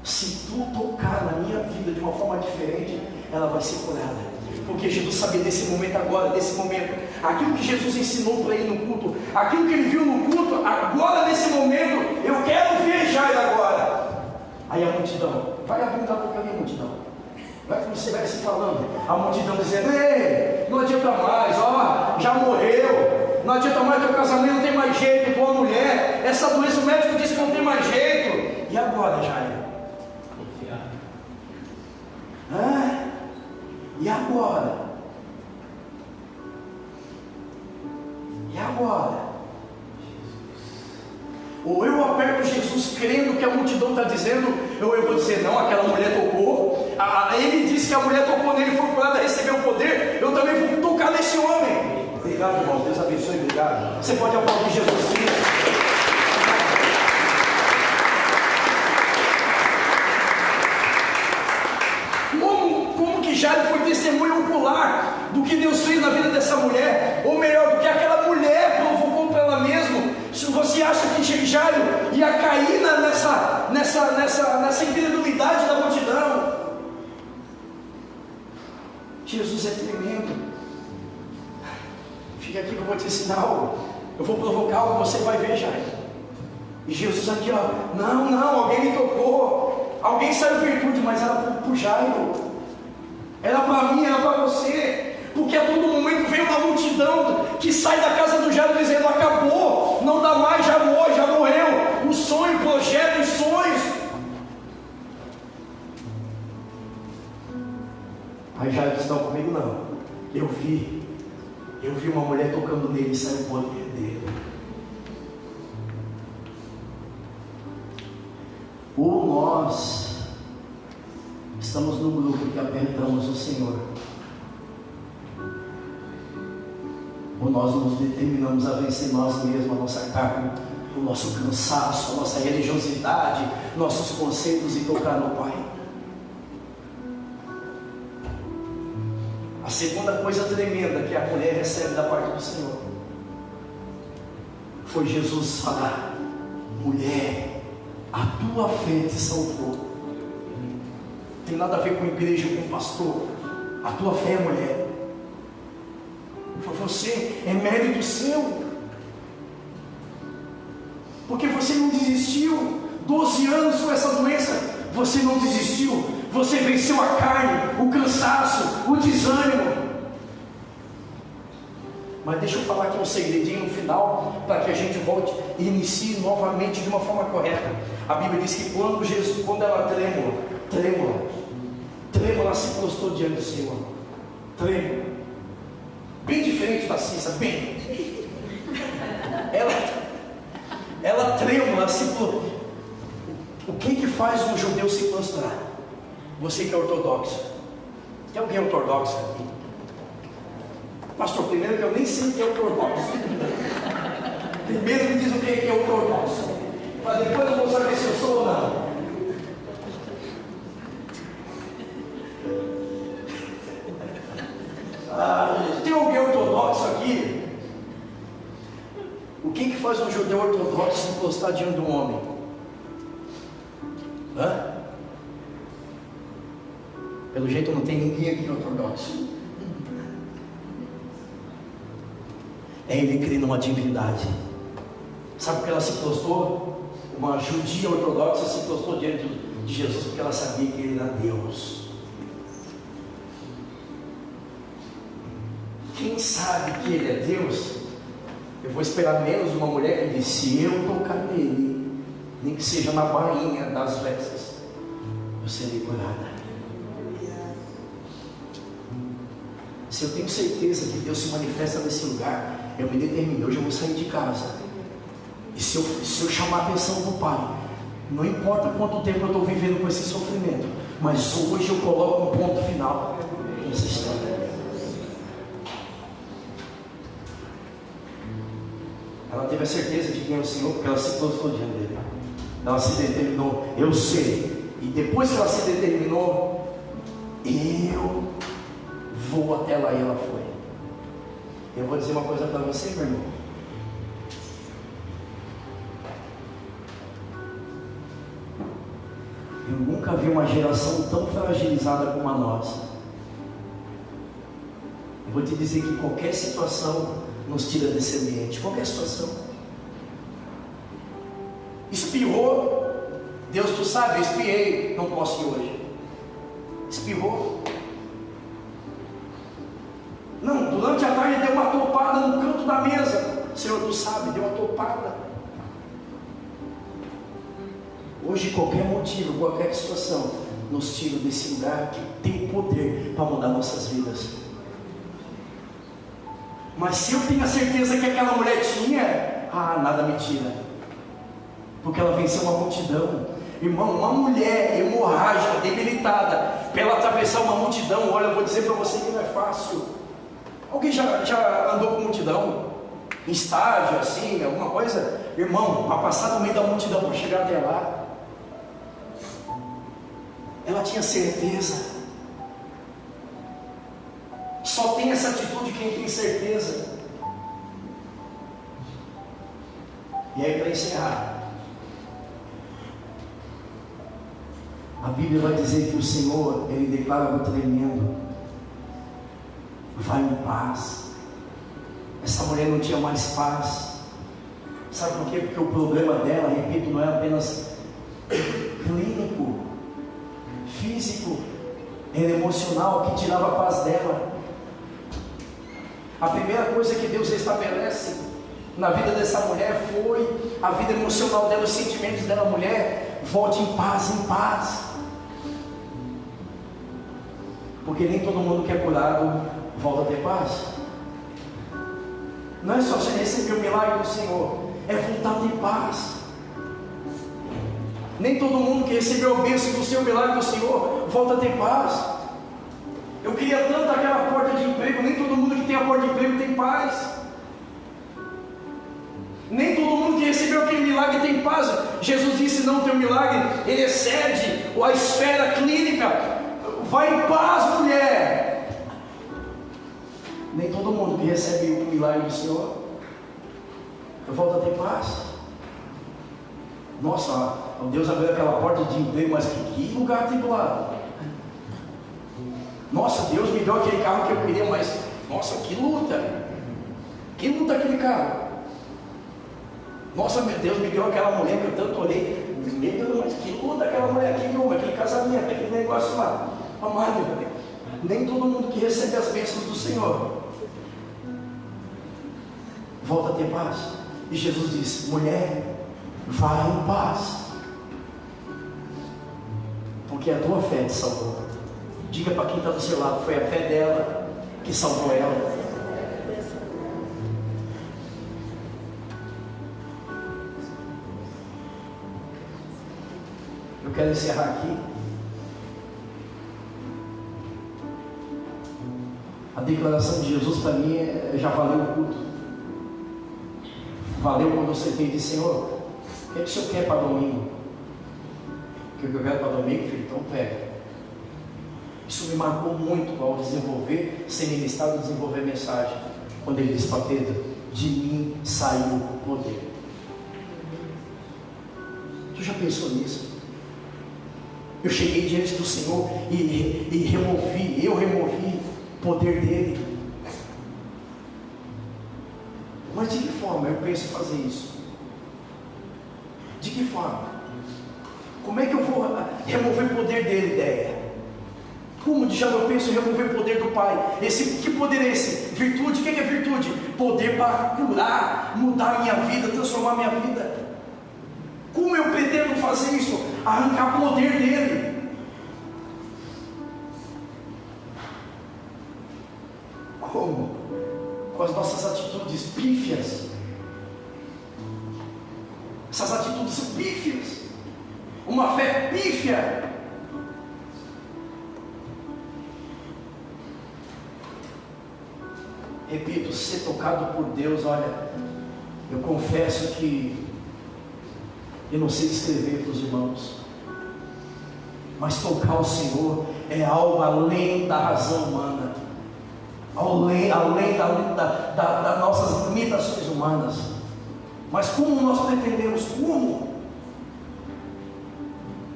Se tu tocar na minha vida de uma forma diferente, ela vai ser curada. Porque Jesus sabia desse momento agora, desse momento. Aquilo que Jesus ensinou para ele no culto, aquilo que ele viu no culto, agora nesse momento, eu quero ver Jairo agora. Aí a multidão: vai abrindo a boca ali, multidão. Vai como se estivesse falando. A multidão dizendo: ei, não adianta mais, ó, já morreu. Não adianta mais, teu casamento não tem mais jeito, tua mulher, essa doença, o médico disse que não tem mais jeito. E agora, Jairo? E agora? E agora? Ou eu aperto Jesus crendo que a multidão está dizendo, ou eu vou dizer: não, aquela mulher tocou. Ele disse que a mulher tocou nele, foi curada, recebeu o poder. Eu também vou tocar nesse homem. Obrigado, irmão. Deus abençoe. Obrigado. Você pode aplaudir Jesus Cristo. Como que Jairo foi testemunho ocular do que Deus fez na vida dessa mulher? Ou melhor, do que aquela mulher provocou para ela mesma. Se você acha que Jairo ia cair nessa incredulidade da multidão, Jesus é tremendo. Fica aqui que eu vou te ensinar algo. Eu vou provocar algo, você vai ver, Jairo. E Jesus aqui, ó: não, alguém me tocou. Alguém saiu virtude, mas era para o Jairo. Era para mim, era para você. Porque a todo momento vem uma multidão que sai da casa do Jairo dizendo: acabou, não dá mais, já morreu. O sonho, o projeto, os sonhos. Aí Jairo disse: não, comigo não. Eu vi Eu vi uma mulher tocando nele e saiu o poder dele. Ou nós estamos no grupo que apertamos o Senhor, ou nós nos determinamos a vencer nós mesmos, a nossa carne, o nosso cansaço, a nossa religiosidade, nossos conceitos e tocar no Pai. A segunda coisa tremenda que a mulher recebe da parte do Senhor foi Jesus falar: mulher, a tua fé te salvou. Tem nada a ver com igreja, com pastor. A tua fé, mulher, você é mérito seu, porque você não desistiu. 12 anos com essa doença, você não desistiu. Você venceu a carne, o cansaço, o desânimo. Mas deixa eu falar aqui um segredinho no final, para que a gente volte e inicie novamente de uma forma correta. A Bíblia diz que quando ela trêmula, se prostrou diante do Senhor. Trêmula. Bem diferente da Cissa, bem. Ela trêmula, se prostrou. O que faz um judeu se prostrar? Você que é ortodoxo. Tem alguém ortodoxo aqui? Pastor, primeiro que eu nem sei o que é ortodoxo. Primeiro me diz o que é ortodoxo, para depois eu vou saber se eu sou ou não. Tem alguém ortodoxo aqui? O que faz um judeu ortodoxo se prostrar diante de um homem? Hã? Pelo jeito não tem ninguém aqui ortodoxo. É ele crer numa divindade. Sabe por que ela se prostrou? Uma judia ortodoxa se prostrou diante de Jesus porque ela sabia que ele era Deus. Quem sabe que ele é Deus, eu vou esperar menos uma mulher que diz: se eu tocar nele, nem que seja na bainha das vestes, eu serei curada. Se eu tenho certeza que Deus se manifesta nesse lugar, eu me determino: hoje eu vou sair de casa, e se eu chamar a atenção do Pai, não importa quanto tempo eu estou vivendo com esse sofrimento, mas hoje eu coloco um ponto final nessa história. Ela teve a certeza de quem é o Senhor, porque ela se prostrou diante dele. Ela se determinou: eu sei. E depois que ela se determinou, eu vou até lá, e ela foi. Eu vou dizer uma coisa para você, meu irmão. Eu nunca vi uma geração tão fragilizada como a nossa. Eu vou te dizer que qualquer situação nos tira desse ambiente. Qualquer situação. Espirrou. Deus, tu sabe, eu espiei, não posso ir hoje. Espirrou. Não, durante a tarde deu uma topada no canto da mesa. Senhor, tu sabe, deu uma topada. Hoje qualquer motivo, qualquer situação nos tira desse lugar que tem poder para mudar nossas vidas. Mas se eu tenho a certeza que aquela mulher tinha, nada me tira, porque ela venceu uma multidão. Irmão, uma mulher hemorrágica, debilitada, para ela atravessar uma multidão, olha, eu vou dizer para você que não é fácil. Alguém já andou com multidão? Em estágio, assim, alguma coisa? Irmão, para passar no meio da multidão, para chegar até lá, ela tinha certeza. Só tem essa atitude quem tem certeza. E aí, para encerrar, a Bíblia vai dizer que o Senhor, Ele declara algo tremendo: vai em paz. Essa mulher não tinha mais paz. Sabe por quê? Porque o problema dela, repito, não é apenas clínico, físico, era emocional, que tirava a paz dela. A primeira coisa que Deus estabelece na vida dessa mulher foi a vida emocional dela, os sentimentos dela. Mulher, volte em paz, em paz. Porque nem todo mundo que é curado volta a ter paz. não é só receber o milagre do Senhor, é voltar a ter paz. Nem todo mundo que recebeu a bênção do Senhor, o milagre do Senhor, volta a ter paz. Eu queria tanto aquela porta de emprego, nem todo mundo que tem a porta de emprego tem paz. Nem todo mundo que recebeu aquele milagre tem paz. Jesus disse: não, tem um milagre, ele excede a esfera clínica. Vai em paz, mulher. Nem todo mundo que recebe o milagre do Senhor volta a ter paz. Nossa, Deus abriu aquela porta de emprego, mas que lugar atribulado. Nossa, Deus me deu aquele carro que eu queria, mas nossa, que luta aquele carro. Nossa, meu Deus, me deu aquela mulher que eu tanto orei. Meu Deus, mas que luta aquela mulher aqui, aquele casamento, aquele negócio lá. Amado, nem todo mundo que recebe as bênçãos do Senhor volta a ter paz. E Jesus disse: mulher, vai em paz, porque a tua fé te salvou. Diga para quem está do seu lado: foi a fé dela que salvou ela. Eu quero encerrar aqui. A declaração de Jesus para mim já valeu o culto. Valeu quando você tem de: Senhor, o que o Senhor quer para domingo? O que eu quero para domingo, filho? Então pega. Isso me marcou muito ao desenvolver, ser ministrado, desenvolver mensagem. Quando ele disse para Pedro: de mim saiu o poder. Tu já pensou nisso? Eu cheguei diante do Senhor e removi o poder dele. Mas de que forma eu penso fazer isso? De que forma? Como é que eu vou remover o poder dele, ideia? Como já eu penso em remover o poder do Pai? Que poder é esse? Virtude. O que é virtude? Poder para curar, mudar a minha vida, transformar a minha vida. Como eu pretendo fazer isso? Arrancar o poder dele. Como? Com as nossas atitudes pífias. Essas atitudes pífias. Uma fé pífia. Repito, ser tocado por Deus, olha, eu confesso que eu não sei descrever para os irmãos, mas tocar o Senhor é algo além da razão humana, além das nossas limitações humanas. Mas como nós pretendemos? Como?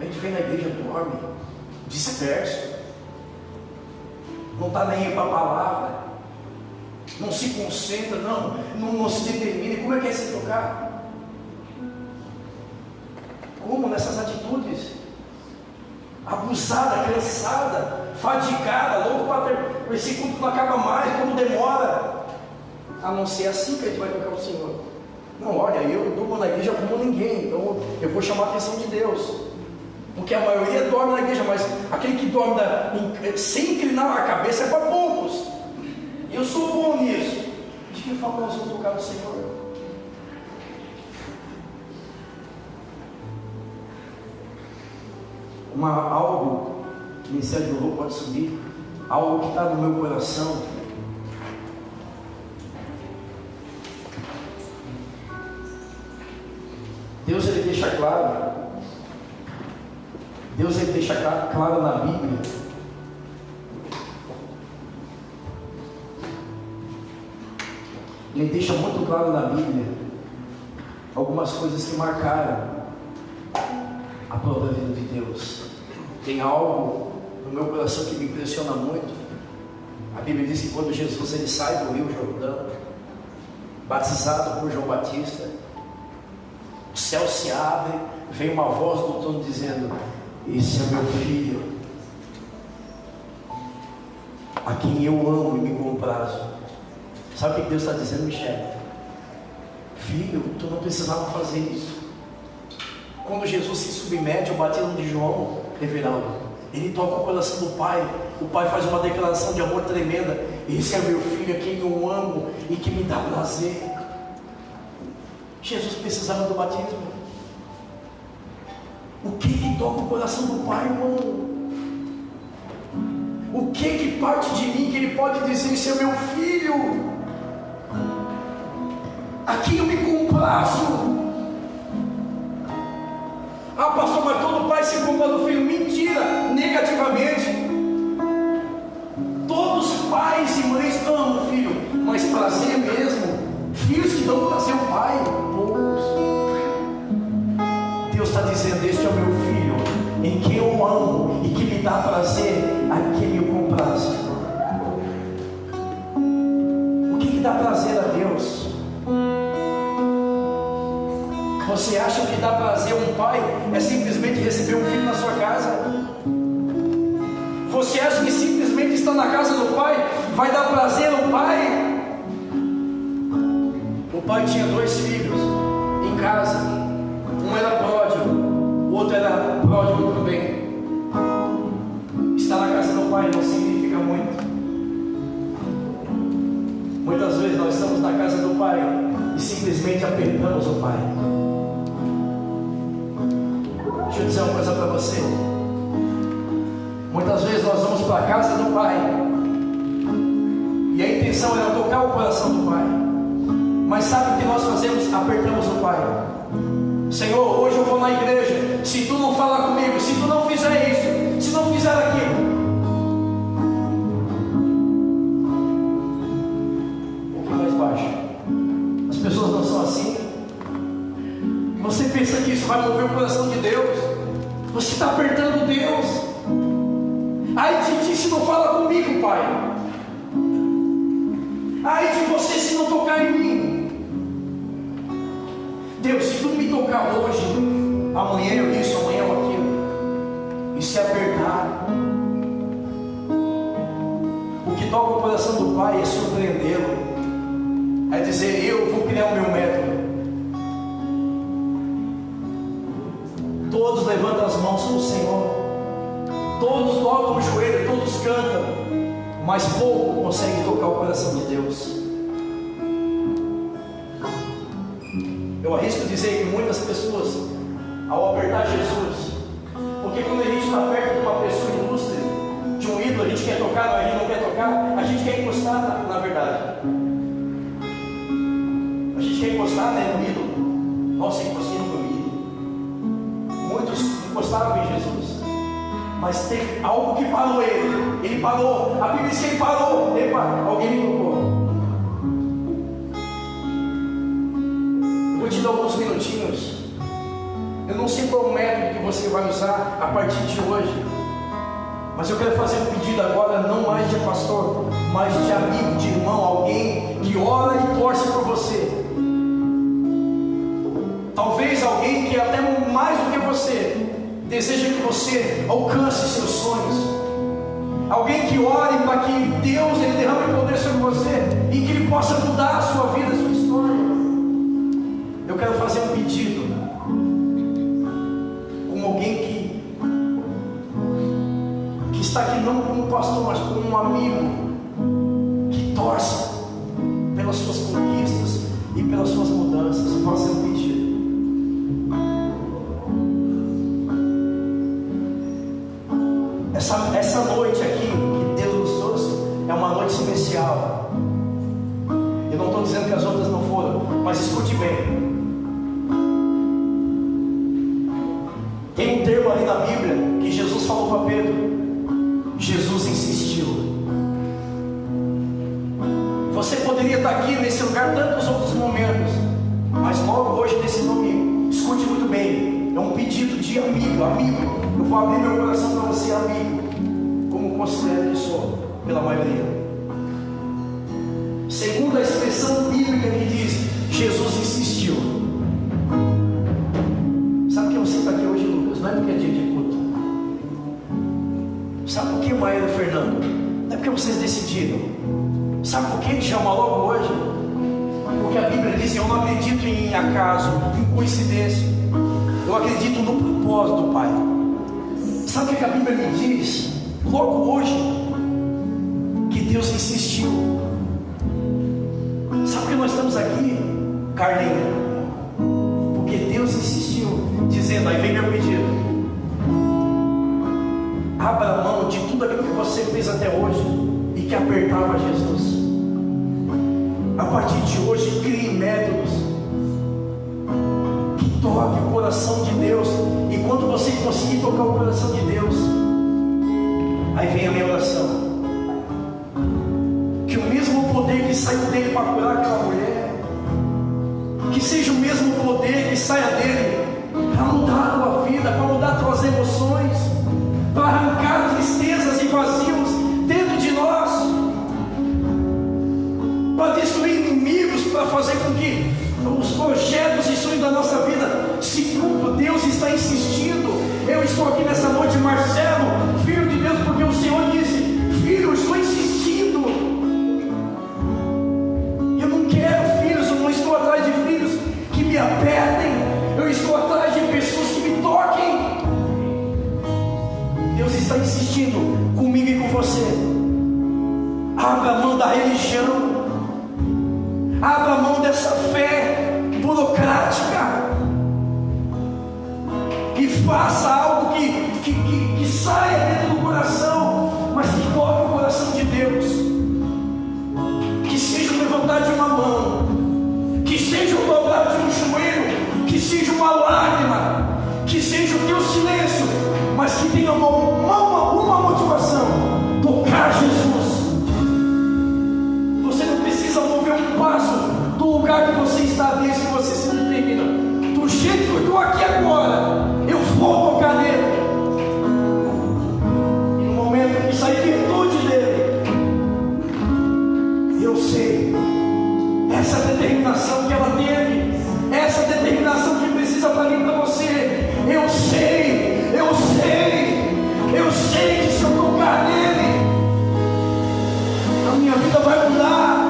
A gente vem na igreja, dorme, disperso, não está nem aí para a palavra, não se concentra, não se determina. Como é que é se tocar? Como? Nessas atitudes, abusada, cansada, fadigada, louco para ter, esse culto não acaba mais, como demora. A não ser assim que a gente vai tocar o Senhor. Não, olha, eu durmo na igreja como ninguém, então eu vou chamar a atenção de Deus, porque a maioria dorme na igreja, mas aquele que dorme sem inclinar a cabeça é para poucos. Eu sou bom nisso. De que forma nós vamos tocar o Senhor? Algo, o Ministério do Louvor pode subir, algo que está no meu coração. Deus ele deixa claro, claro na Bíblia, ele deixa muito claro na Bíblia algumas coisas que marcaram a própria vida de Deus. Tem algo no meu coração que me impressiona muito. A Bíblia diz que quando Jesus ele sai do Rio Jordão, batizado por João Batista, o céu se abre, vem uma voz do trono dizendo: esse é meu filho, a quem eu amo e me comprazo. Sabe o que Deus está dizendo, Michele? Filho, tu não precisava fazer isso. Quando Jesus se submete ao batismo de João, Everaldo, Ele toca o coração do pai. O pai faz uma declaração de amor tremenda: esse é meu filho, a quem eu amo e que me dá prazer. Jesus precisava do batismo. O que toca o coração do pai, irmão? O que parte de mim que ele pode dizer: esse é meu filho, aqui eu me comprazo? Ah, pastor, mas todo pai se compra do filho. Mentira, negativamente. Todos os pais e mães amam o filho, mas prazer mesmo, filhos que dão prazer ao pai, poucos. Deus está dizendo: este é o meu filho, em quem eu amo e que me dá prazer, a quem eu comprazo. O que dá prazer a Deus? Você acha que dá prazer a um pai é simplesmente receber um filho na sua casa? Você acha que simplesmente estar na casa do pai vai dar prazer ao pai? O pai tinha 2 filhos em casa. Um era pródigo, o outro era pródigo também. Estar na casa do pai não significa muito. Muitas vezes nós estamos na casa do pai e simplesmente apertamos o pai. Deixa eu dizer uma coisa para você. Muitas vezes nós vamos para a casa do pai e a intenção era tocar o coração do pai, mas sabe o que nós fazemos? Apertamos o pai. Senhor, hoje eu vou na igreja, se tu não falar comigo, se tu não fizer isso, se não fizer aquilo. Um pouquinho mais baixo. As pessoas não são assim. Você pensa que isso vai mover o coração de Deus? Você está apertando Deus. Ai de ti se não fala comigo, pai. Ai de você se não tocar em mim. Deus, se tu me tocar hoje, amanhã eu isso, amanhã eu aquilo. E se apertar. O que toca o coração do pai é surpreendê-lo. É dizer: eu vou criar o meu método. Todos levantam as mãos para o Senhor. Todos dobram o joelho, todos cantam, mas pouco conseguem tocar o coração de Deus. Eu arrisco dizer que muitas pessoas, ao apertar Jesus, porque quando a gente está perto de uma pessoa ilustre, de um ídolo, a gente quer tocar, a gente não quer tocar, a gente quer encostar na verdade. A gente quer encostar, né, no ídolo. Nossa, encostei no meu ídolo. Muitos encostaram em Jesus, mas teve algo que parou ele. Ele parou. A Bíblia diz que ele parou. Epa, alguém me tocou. Eu vou te dar alguns minutinhos. Eu não sei qual método que você vai usar a partir de hoje, mas eu quero fazer um pedido agora, não mais de pastor, mas de amigo, de irmão, alguém que ora e torce por você. Talvez alguém que até mais do que você deseja que você alcance seus sonhos. Alguém que ore para que Deus ele derrame poder sobre você e que Ele possa mudar a sua vida, a sua história. Eu quero fazer um pedido com alguém que está aqui não como pastor, mas como um amigo que torce pelas suas conquistas e pelas suas mudanças. Eu vou fazer um pedido. Essa noite aqui que Deus nos trouxe é uma noite especial. Eu não estou dizendo que as outras não foram, mas escute bem. Tem um termo ali na Bíblia que Jesus falou para Pedro. Jesus insistiu. Você poderia estar aqui nesse lugar tantos outros momentos, mas logo hoje nesse domingo, escute muito bem. É um pedido de amigo. Eu vou abrir meu coração para você, amigo, como considero que sou, pela maioria. Segundo a expressão bíblica que diz, Jesus insistiu. Sabe o que você está aqui hoje, Lucas? Não é porque é dia de culto. Sabe por que, Maíra e Fernando? Não é porque vocês decidiram. Sabe por que ele chama logo hoje? Porque a Bíblia diz, eu não acredito em acaso, em coincidência. Eu acredito no propósito do Pai. Sabe o que a Bíblia me diz? Logo hoje, que Deus insistiu. Sabe por que nós estamos aqui, Carlinha? Porque Deus insistiu, dizendo, aí vem meu pedido: abra mão de tudo aquilo que você fez até hoje e que apertava Jesus. A partir de hoje, crie métodos que toque o coração de Deus. E quando você conseguir tocar o coração de Deus, aí vem a minha oração: que o mesmo poder que saiu dele para curar aquela mulher, que seja o mesmo poder que saia dele para mudar a tua vida, para mudar as tuas emoções, para arrancar tristezas e vazios dentro de nós, para destruir inimigos, para fazer com que os projetos e sonhos da nossa vida se cumpram. Deus está insistindo. Eu estou aqui nessa noite, Marcelo, filho de Deus, porque o Senhor disse: filho, eu estou insistindo. Eu não quero filhos, eu não estou atrás de filhos que me apertem, eu estou atrás de pessoas que me toquem. Deus está insistindo comigo e com você. Abra a mão da religião, abra a mão dessa fé burocrática e faça algo que saia dentro do coração, mas que toque o coração de Deus. Que seja o levantar de uma mão, que seja o dobrar de um joelho, que seja uma lágrima, que seja o teu silêncio, mas que tenha uma motivação: tocar Jesus. Você não precisa mover um passo do lugar que você está, desde que você se determina: do jeito que eu estou aqui agora, eu vou tocar nele. E no momento que sair virtude dele, eu sei, essa determinação que ela teve, essa determinação que precisa para mim e para você, eu sei que se eu tocar nele, a minha vida vai mudar,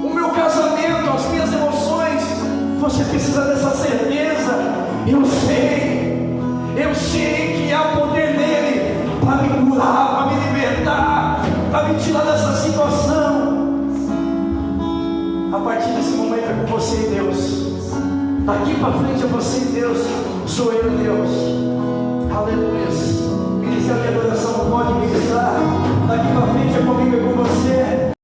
o meu casamento, as minhas emoções. Você precisa dessa certeza. Eu sei que há poder nele para me curar, para me libertar, para me tirar dessa situação. A partir desse momento é com você e Deus. Daqui para frente é você e Deus. Sou eu e Deus. Aleluia. Ministério de adoração pode ministrar.